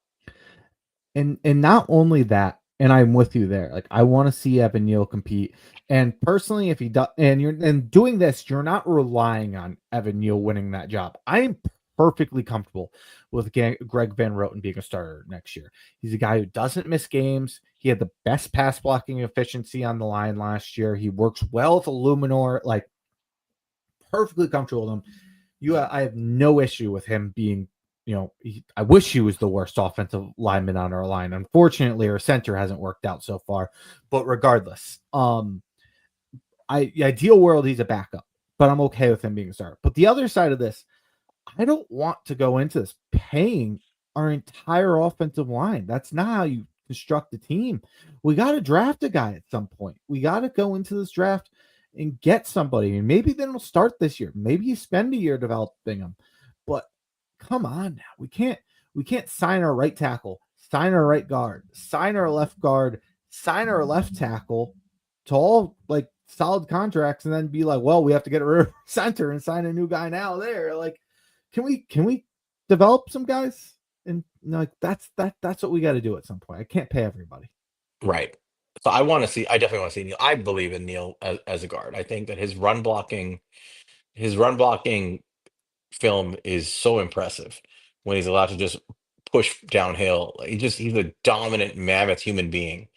And not only that, and I'm with you there. Like I want to see Evan Neal compete. And personally, if he does, and doing this, you're not relying on Evan Neal winning that job. I am perfectly comfortable with Greg Van Roten being a starter next year. He's a guy who doesn't miss games. He had the best pass blocking efficiency on the line last year. He works well with Illuminor, like perfectly comfortable with him. I have no issue with him being, I wish he was the worst offensive lineman on our line. Unfortunately, our center hasn't worked out so far. But regardless, ideal world, he's a backup, but I'm okay with him being a starter. But the other side of this, I don't want to go into this paying our entire offensive line. That's not how you construct a team. We got to draft a guy at some point. We got to go into this draft and get somebody. And maybe then we'll start this year. Maybe you spend a year developing them. But come on now. We can't sign our right tackle, sign our right guard, sign our left tackle to all like solid contracts and then be like, well, we have to get rid of center and sign a new guy now there. Like, can we develop some guys? And like that's what we got to do at some point. I can't pay everybody. Right. So I want to see. I definitely want to see Neal. I believe in Neal as a guard. I think that his run blocking film is so impressive when he's allowed to just push downhill. He's a dominant mammoth human being,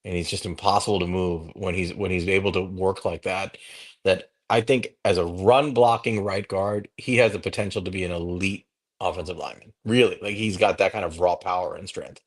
and he's just impossible to move when he's able to work like that. That I think as a run blocking right guard, he has the potential to be an elite offensive lineman. Really, like he's got that kind of raw power and strength.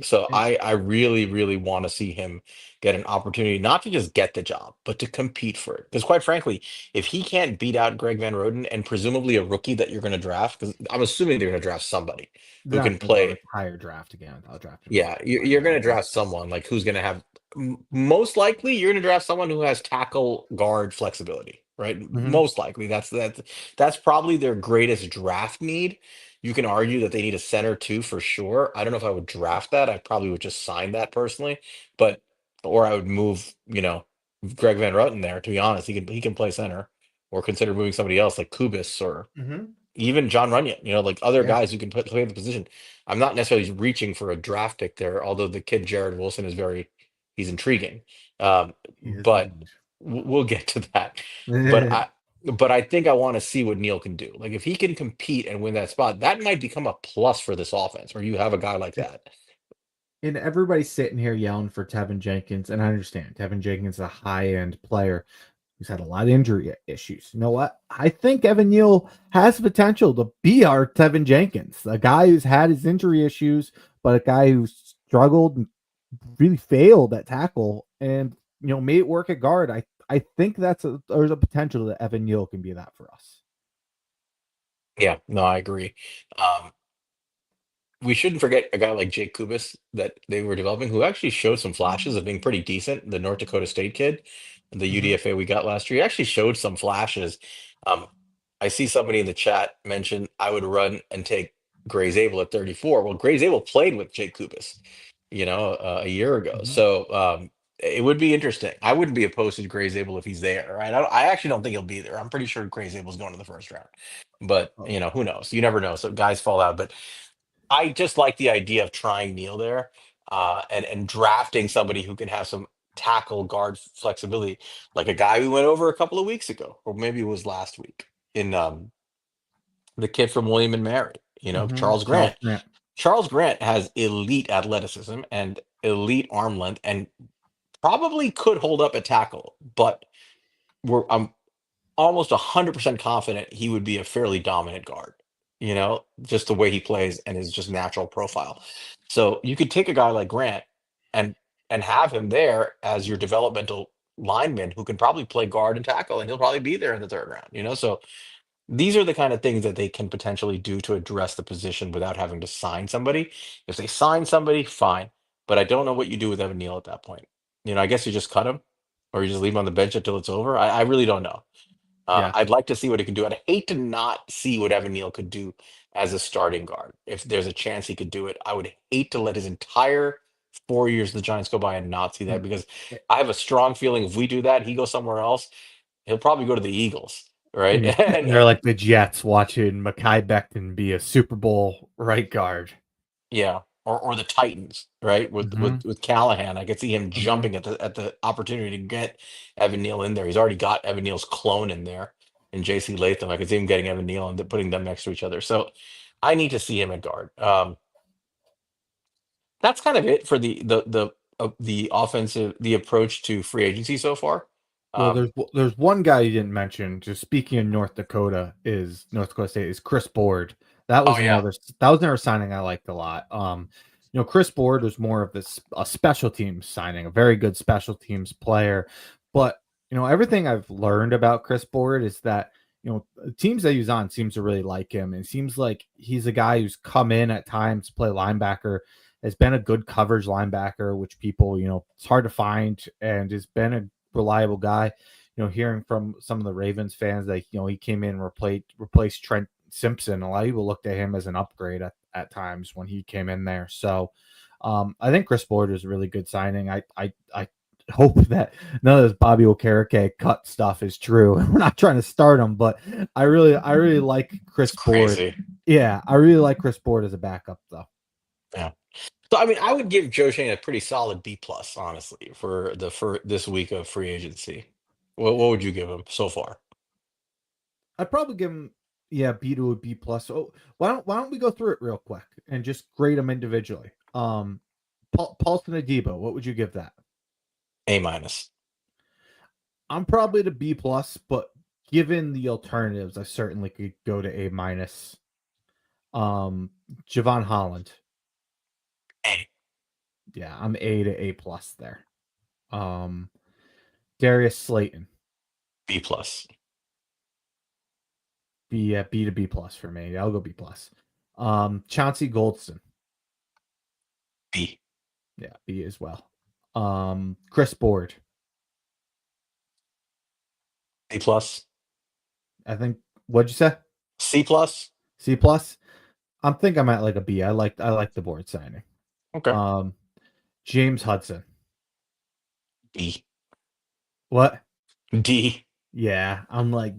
So And I really, really want to see him get an opportunity not to just get the job, but to compete for it. Because quite frankly, if he can't beat out Greg Van Roden and presumably a rookie that you're going to draft, because I'm assuming they're going to draft somebody they're who not can going to go play. an entire draft again without drafting a Yeah, rookie, in you're, my you're going to opinion. draft someone like who's going to have most likely you're going to draft someone who has tackle guard flexibility, right? Hmm. Most likely that's probably their greatest draft need. You can argue that they need a center too for sure. I don't know if I would draft that. I probably would just sign that personally, but or I would move, Greg Van Roten there. To be honest, he can play center, or consider moving somebody else like Kubis or Hmm. even John Runyon, like other Yeah, guys who can play the position. I'm not necessarily reaching for a draft pick there, although the kid Jared Wilson he's intriguing. he is But indeed. we'll get to that. But I think I want to see what Neil can do. Like if he can compete and win that spot, that might become a plus for this offense where you have a guy like that. And everybody's sitting here yelling for Tevin Jenkins, and I understand Tevin Jenkins is a high end player who's had a lot of injury issues. You know what? I think Evan Neal has potential to be our Tevin Jenkins, a guy who's had his injury issues, but a guy who's struggled and really failed at tackle and made it work at guard. I think there's a potential that Evan Neal can be that for us. Yeah, no, I agree. Um, we shouldn't forget a guy like Jake Kubis that they were developing, who actually showed some flashes of being pretty decent. The North Dakota State kid, the Hmm. UDFA we got last year, he actually showed some flashes. Um, I see somebody in the chat mention I would run and take Gray Zabel at 34. Well, Gray Zabel played with Jake Kubis, a year ago. Hmm. So it would be interesting. I wouldn't be opposed to Gray Zabel if he's there. Right? I actually don't think he'll be there. I'm pretty sure Gray Zabel's going to the first round, but Oh, who knows? You never know. So guys fall out, but. I just like the idea of trying Neil there, and drafting somebody who can have some tackle guard flexibility, like a guy we went over a couple of weeks ago, or maybe it was last week, in the kid from William and Mary, Charles Charles Grant. Grant. Charles Grant has elite athleticism and elite arm length, and probably could hold up a tackle, but I'm almost 100% confident he would be a fairly dominant guard, just the way he plays and his just natural profile. So you could take a guy like Grant and have him there as your developmental lineman who can probably play guard and tackle, and he'll probably be there in the third round. So these are the kind of things that they can potentially do to address the position without having to sign somebody. If they sign somebody, fine. But I don't know what you do with Evan Neal at that point. I guess you just cut him or you just leave him on the bench until it's over. I really don't know. Yeah. I'd like to see what he can do. I'd hate to not see what Evan Neal could do as a starting guard. If there's a chance he could do it, I would hate to let his entire 4 years of the Giants go by and not see that, And, because I have a strong feeling if we do that, he goes somewhere else, he'll probably go to the Eagles, right? and you're And sitting there like the Jets watching Mekhi Becton be a Super Bowl right guard. yeah, or the Titans, right? With Hmm. Callahan, I could see him Hmm. jumping at the opportunity to get Evan Neal in there. He's already got Evan Neal's clone in there, and J.C. Latham. I could see him getting Evan Neal and putting them next to each other. So I need to see him at guard. That's kind of it for the offensive, the approach to free agency so far. Well, Um, there's one guy you didn't mention. Just speaking of North Dakota, is North Dakota State is Chris Board. oh yeah, That was another signing I liked a lot. Chris Board was more of a special teams signing, a very good special teams player. But everything I've learned about Chris Board is that teams that he's on seems to really like him, and it seems like he's a guy who's come in at times to play linebacker, has been a good coverage linebacker, which people it's hard to find, and has been a reliable guy. Hearing from some of the Ravens fans that he came in and replaced Trent Simpson. A lot of people looked at him as an upgrade at times when he came in there. So I think Chris Board is a really good signing. I hope that none of this Bobby Okereke cut stuff is true. We're not trying to start him, but I really like it's Chris Board. crazy. Yeah, I really like Chris Board as a backup though. Yeah. So I mean, I would give Joe Shane a pretty solid B plus, honestly, for this week of free agency. What would you give him so far? I'd probably give him, yeah, B to a B plus. So why don't we go through it real quick and just grade them individually? Paulson Adebo, what would you give that? A minus. I'm probably to B plus, but given the alternatives, I certainly could go to A minus. Javon Holland. A. Yeah, I'm A to A plus there. Um, Darius Slayton. B plus. B to B plus for me. I'll go B plus. Chauncey Goldston. B. Yeah, B as well. Chris Board. A plus. I think what'd you say? C plus. C plus. I'm at like a B. I like the board signing. Okay. Um, James Hudson. B. What? D. Yeah, I'm like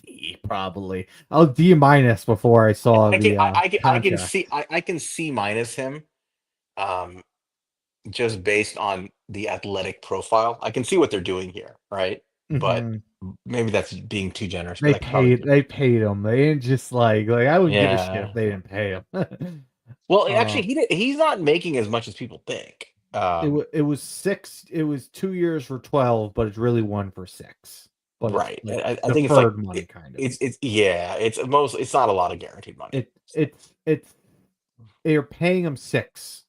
D probably. I'll D minus before I saw the I can contract. see I can C minus him. Um, just based on the athletic profile. I can see what they're doing here, right? But Hmm. maybe that's being too generous They because I could probably paid. They paid him. They didn't just like I wouldn't give a shit if yeah. they didn't pay him. Well, actually, um, he's not making as much as people think. it was six. It was 2 years for 12, but it's really one for six. But it's Right. like I think it's like deferred money, kind of. it's yeah. It's not a lot of guaranteed money. It's they're paying him six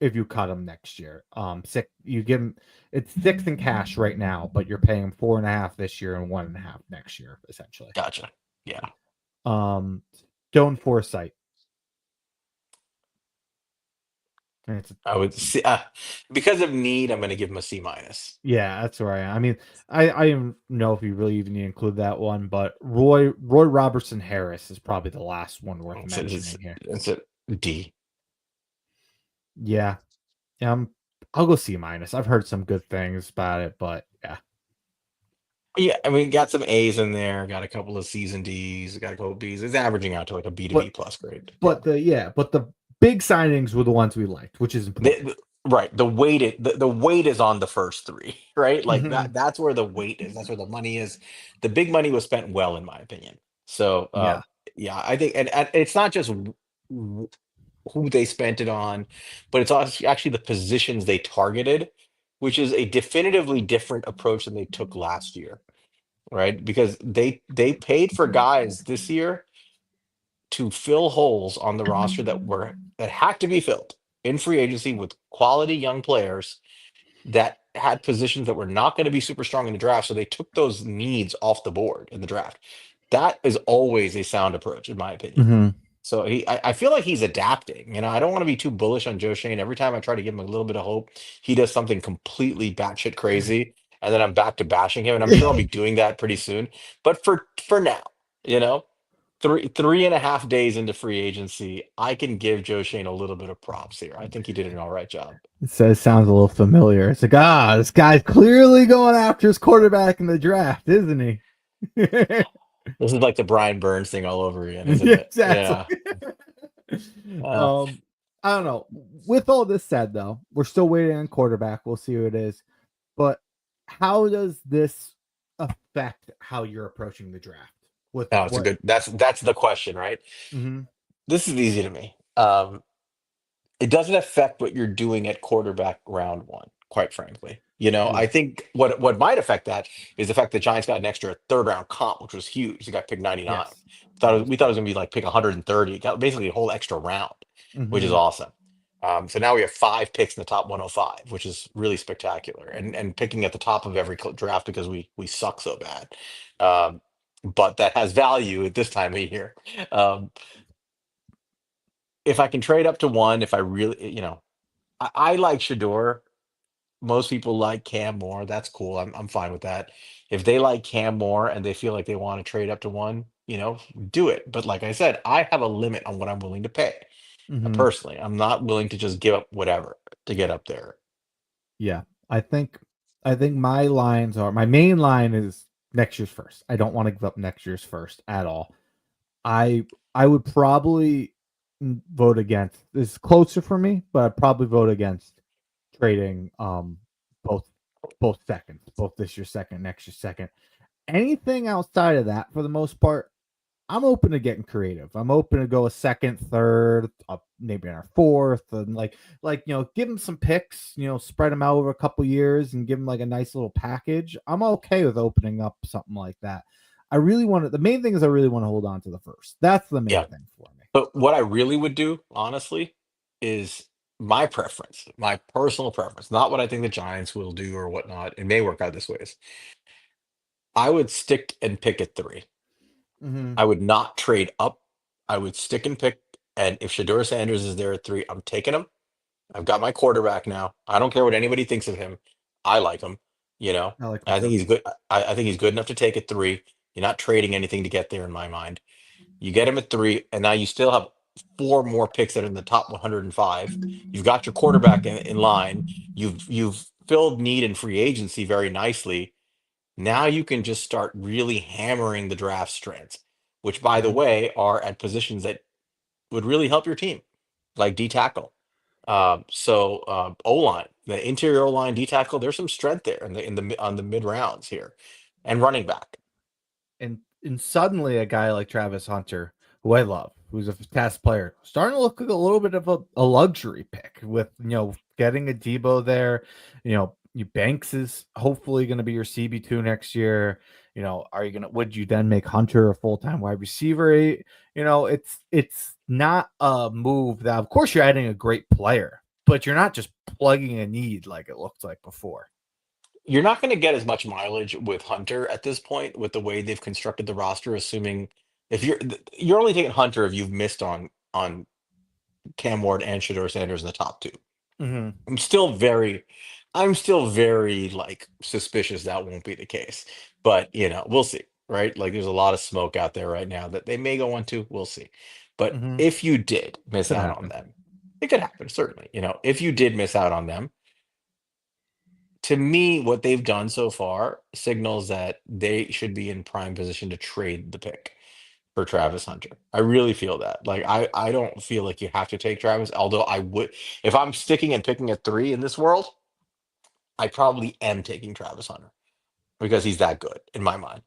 if you cut him next year. Six you give him it's six in cash right now, but you're paying him 4.5 this year and 1.5 next year, essentially. Gotcha. Yeah. Um, Stone Foresight. And it's I would see because of need. I'm going to give him a C minus. Yeah, that's where I am. I mean, I don't know if you really even need to include that one, but Roy Robertson Harris is probably the last one worth mentioning here. It's a D. Yeah, I'll go C minus. I've heard some good things about it, but yeah. Yeah, I mean, got some A's in there, got a couple of C's and D's, got a couple of B's. It's averaging out to like a B to B But plus grade. Yeah. but the big signings were the ones we liked, which is important. Right. The weight is on the first three, right? Like Hmm. that's where the weight is. That's where the money is. The big money was spent well, in my opinion. So Yeah. yeah, I think and it's not just who they spent it on, but it's also actually the positions they targeted, which is a definitively different approach than they took last year, right? Because they paid for guys this year to fill holes on the roster that had to be filled in free agency with quality young players that had positions that were not going to be super strong in the draft. So they took those needs off the board in the draft. That is always a sound approach, in my opinion. Hmm. So I feel like he's adapting. I don't want to be too bullish on Joe Shane. Every time I try to give him a little bit of hope, he does something completely batshit crazy, and then I'm back to bashing him. And I'm sure I'll be doing that pretty soon. But for now, you know, 3.5 days into free agency, I can give Joe Shane a little bit of props here. I think he did an all right job. It sounds a little familiar. It's like, this guy's clearly going after his quarterback in the draft, isn't he? This is like the Brian Burns thing all over again, isn't Yeah, it? exactly. Yeah. Uh, um, I don't know. With all this said, though, we're still waiting on quarterback. We'll see who it is. But how does this affect how you're approaching the draft? With no, it's a what? good. That's the question, right? Hmm. This is easy to me. It doesn't affect what you're doing at quarterback round one, quite frankly. I Yeah. think what might affect that is the fact that Giants got an extra third round comp, which was huge. They got pick 99. Yes. That was We thought it big. was gonna be like pick 130. Got basically a whole extra round, which is Hmm. awesome. So now we have 5 picks in the top 105, which is really spectacular, and picking at the top of every draft because we suck so bad. Um, but that has value at this time of year. Um, if I can trade up to one, if I really, I like Shador. Most people like Cam Moore. That's cool. I'm fine with that. If they like Cam Moore and they feel like they want to trade up to one, do it. But like I said, I have a limit on what I'm willing to pay. Hmm. Personally, I'm not willing to just give up whatever to get up there. Yeah. I think my main line is next year's first. I don't want to give up next year's first at all. I I would probably vote against. This is closer for me, but I'd probably vote against trading both seconds, both this year second, next year second. Anything outside of that, for the most part, I'm open to getting creative. I'm open to go a second, third, maybe in our fourth, and give them some picks. Spread them out over a couple years and give them like a nice little package. I'm okay with opening up something like that. I really want to. The main thing is I really want to hold on to the first. That's the main Yeah. thing for me. But what I really would do, honestly, is my preference, my personal preference, not what I think the Giants will do or whatnot. It may work out this way. Is I would stick and pick at three. Mm-hmm. I would not trade up. I would stick and pick. And if Shador Sanders is there at three, I'm taking him. I've got my quarterback now. I don't care what anybody thinks of him. I like him. You know, I like him I think too. he's good. I think he's good enough to take at three. You're not trading anything to get there in my mind. You get him at three, and now you still have four more picks that are in the top 105. You've got your quarterback in line. You've filled need in free agency very nicely. Now you can just start really hammering the draft strengths, which, by the Mm-hmm. way, are at positions that would really help your team, like D tackle. O line, the interior O line, D tackle. There's some strength there on the mid rounds here, and running back. And suddenly a guy like Travis Hunter, who I love, who's a fantastic player, starting to look like a little bit of a luxury pick with getting a Debo there. Banks is hopefully going to be your CB2 next year. Are you gonna would you then make Hunter a full-time wide receiver? It's not a move that, of course, you're adding a great player, but you're not just plugging a need like it looked like before. You're not going to get as much mileage with Hunter at this point with the way they've constructed the roster, assuming if you're only taking Hunter if you've missed on Cam Ward and Shador Sanders in the top two. Mm-hmm. I'm still very I'm still very like suspicious that won't be the case. But we'll see, right? Like there's a lot of smoke out there right now that they may go on to. We'll see. But Mm-hmm. if you did miss Could out on happen. them, it could happen, certainly. If you did miss out on them, to me, what they've done so far signals that they should be in prime position to trade the pick for Travis Hunter. I really feel that. Like I don't feel like you have to take Travis, although I would if I'm sticking and picking at three in this world, I probably am taking Travis Hunter because he's that good in my mind.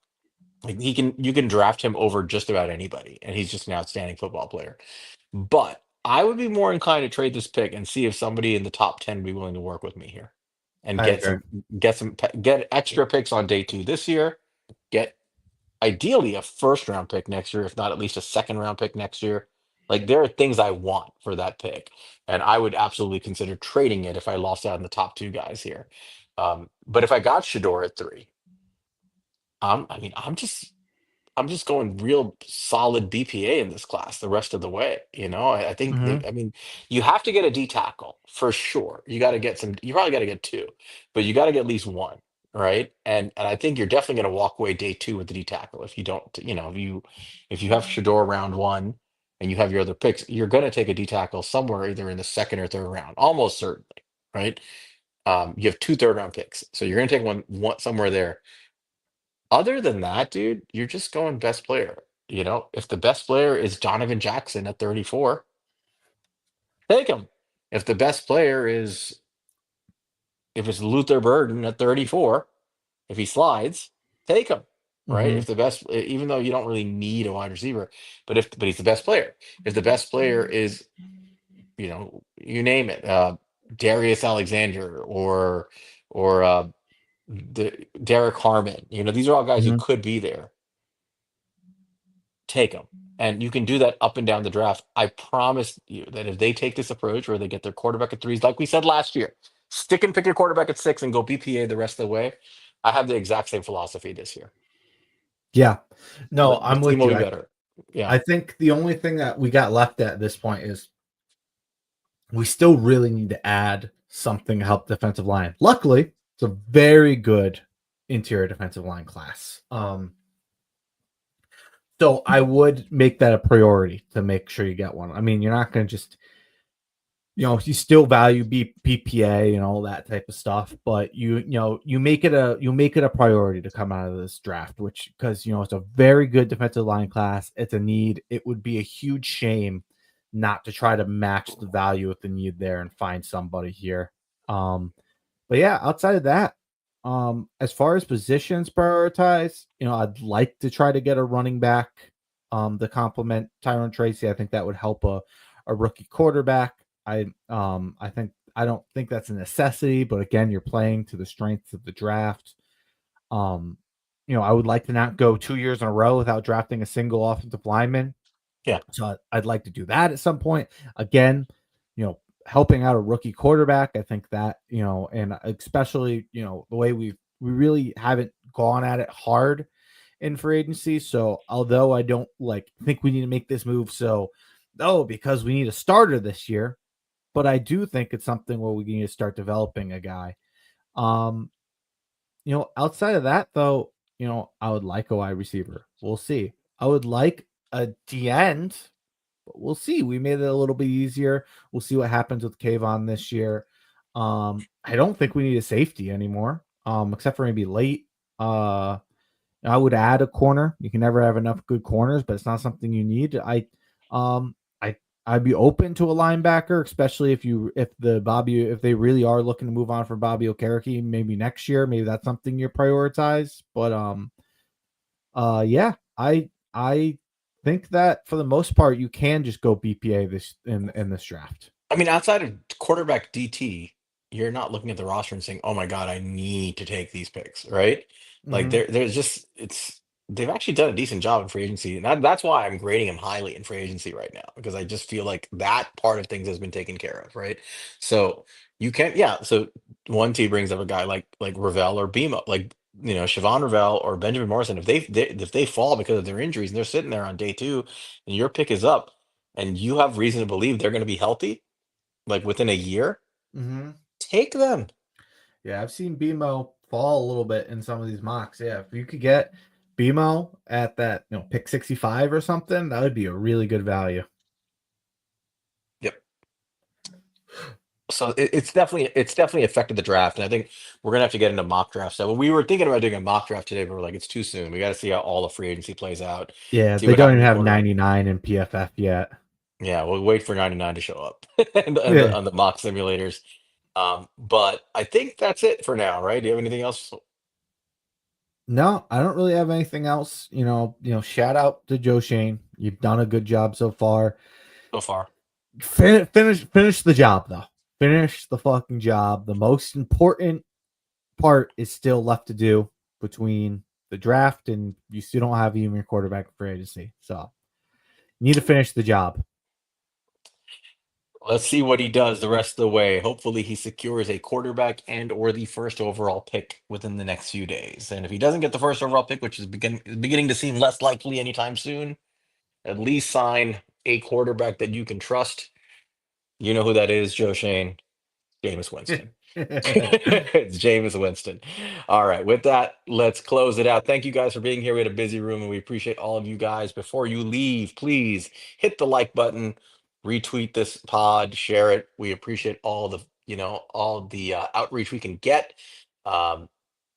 Like you can draft him over just about anybody, and he's just an outstanding football player. But I would be more inclined to trade this pick and see if somebody in the top 10 would be willing to work with me here and I agree. get extra picks on day two this year, get ideally a first round pick next year, if not at least a second round pick next year. Like there are things I want for that pick, and I would absolutely consider trading it if I lost out on the top two guys here. But if I got Shador at three, I mean, I'm just going real solid BPA in this class the rest of the way. I think Mm-hmm. I mean, you have to get a D tackle for sure. You got to get some, you probably got to get two, but you got to get at least one, right? And I think you're definitely going to walk away day two with the D tackle. If you don't, if you have Shador round one and you have your other picks, you're going to take a D tackle somewhere either in the second or third round, almost certainly, right? You have two third round picks, so you're going to take one somewhere there. Other than that, dude, you're just going best player. If the best player is Donovan Jackson at 34, take him. If the best player is if it's Luther Burden at 34, if he slides, take him. Right? Mm-hmm. If the best, even though you don't really need a wide receiver, but he's the best player. If the best player is, you name it, Darius Alexander or Derek Harmon. These are all guys who Mm-hmm. could be there. Take them. And you can do that up and down the draft. I promise you that if they take this approach where they get their quarterback at threes, like we said last year, stick and pick your quarterback at six and go BPA the rest of the way. I have the exact same philosophy this year. Yeah. No, The I'm team with will you. be I better. Yeah. I think the only thing that we got left at this point is we still really need to add something to help defensive line. Luckily, it's a very good interior defensive line class. So I would make that a priority to make sure you get one. I mean, you're not going to just, you still value PPA and all that type of stuff, but you make it a priority to come out of this draft, which because it's a very good defensive line class. It's a need. It would be a huge shame not to try to match the value with the need there and find somebody here. But yeah, outside of that, as far as positions prioritize, I'd like to try to get a running back. to complement Tyrone Tracy. I think that would help a rookie quarterback. I don't think that's a necessity, but again, you're playing to the strengths of the draft. Um, I would like to not go 2 years in a row without drafting a single offensive lineman. Yeah. So I'd like to do that at some point. Again, helping out a rookie quarterback. I think that, and especially, the way we really haven't gone at it hard in free agency. So although I don't think we need to make this move, because we need a starter this year, but I do think it's something where we need to start developing a guy. Um, outside of that though, I would like a wide receiver. We'll see. I would like a D end, but we'll see. We made it a little bit easier. We'll see what happens with Kayvon this year. I don't think we need a safety anymore, except for maybe late. I would add a corner. You can never have enough good corners, but it's not something you need. Um, I, I'd be open to a linebacker, especially if they really are looking to move on from Bobby Okereke, maybe next year. Maybe that's something you prioritize. But yeah, I think that for the most part, you can just go BPA in this draft. I mean, outside of quarterback DT, you're not looking at the roster and saying, "Oh my God, I need to take these picks," right? Like Hmm. there's just they've actually done a decent job in free agency, and that's why I'm grading him highly in free agency right now because I just feel like that part of things has been taken care of, right? So you can, yeah. So one T brings up a guy like Ravel or Bemo, like Siobhan Ravel or Benjamin Morrison. If they fall because of their injuries and they're sitting there on day two, and your pick is up, and you have reason to believe they're going to be healthy like within a year, Hmm. take them. Yeah, I've seen BMO fall a little bit in some of these mocks. Yeah, if you could get BMO at that, pick 65 or something, that would be a really good value. Yep. So it's definitely affected the draft, and I think we're gonna have to get into mock draft. So we were thinking about doing a mock draft today, but we're like, it's too soon. We got to see how all the free agency plays out, Yeah, see they what don't even happens at have quarterback. 99 in PFF yet. Yeah, we'll wait for 99 to show up and Yeah. on the mock simulators. But I think that's it for now, right? Do you have anything else No, I don't really have anything else. Shout out to Joe Shane. You've done a good job so far. so far? Finish the job though. Finish the fucking job. The most important part is still left to do between the draft and you still don't have even your quarterback for agency. So you need to finish the job. Let's see what he does the rest of the way. Hopefully, he secures a quarterback and or the first overall pick within the next few days. And if he doesn't get the first overall pick, which is beginning to seem less likely anytime soon, at least sign a quarterback that you can trust. You know who that is, Joe Shane, Jameis Winston. It's Jameis Winston. All right. With that, let's close it out. Thank you guys for being here. We had a busy room and we appreciate all of you guys. Before you leave, please hit the like button, retweet this pod, share it. We appreciate all the outreach we can get. Um,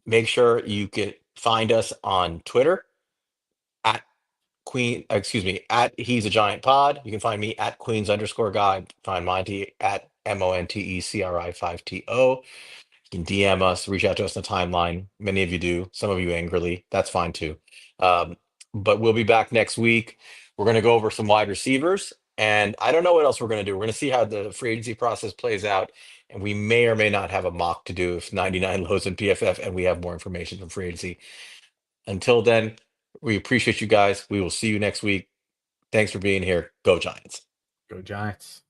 Make sure you can find us on Twitter at at He's a Giant Pod. You can find me at Queens underscore guy. Find Monty at MONTECRI5TO. You can DM us, reach out to us in the timeline. Many of you do, some of you angrily. That's fine too. Um, but we'll be back next week. We're going to go over some wide receivers, and I don't know what else we're going to do. We're going to see how the free agency process plays out, and we may or may not have a mock to do if 99 lows in PFF and we have more information from free agency. Until then, we appreciate you guys. We will see you next week. Thanks for being here. Go Giants. Go Giants.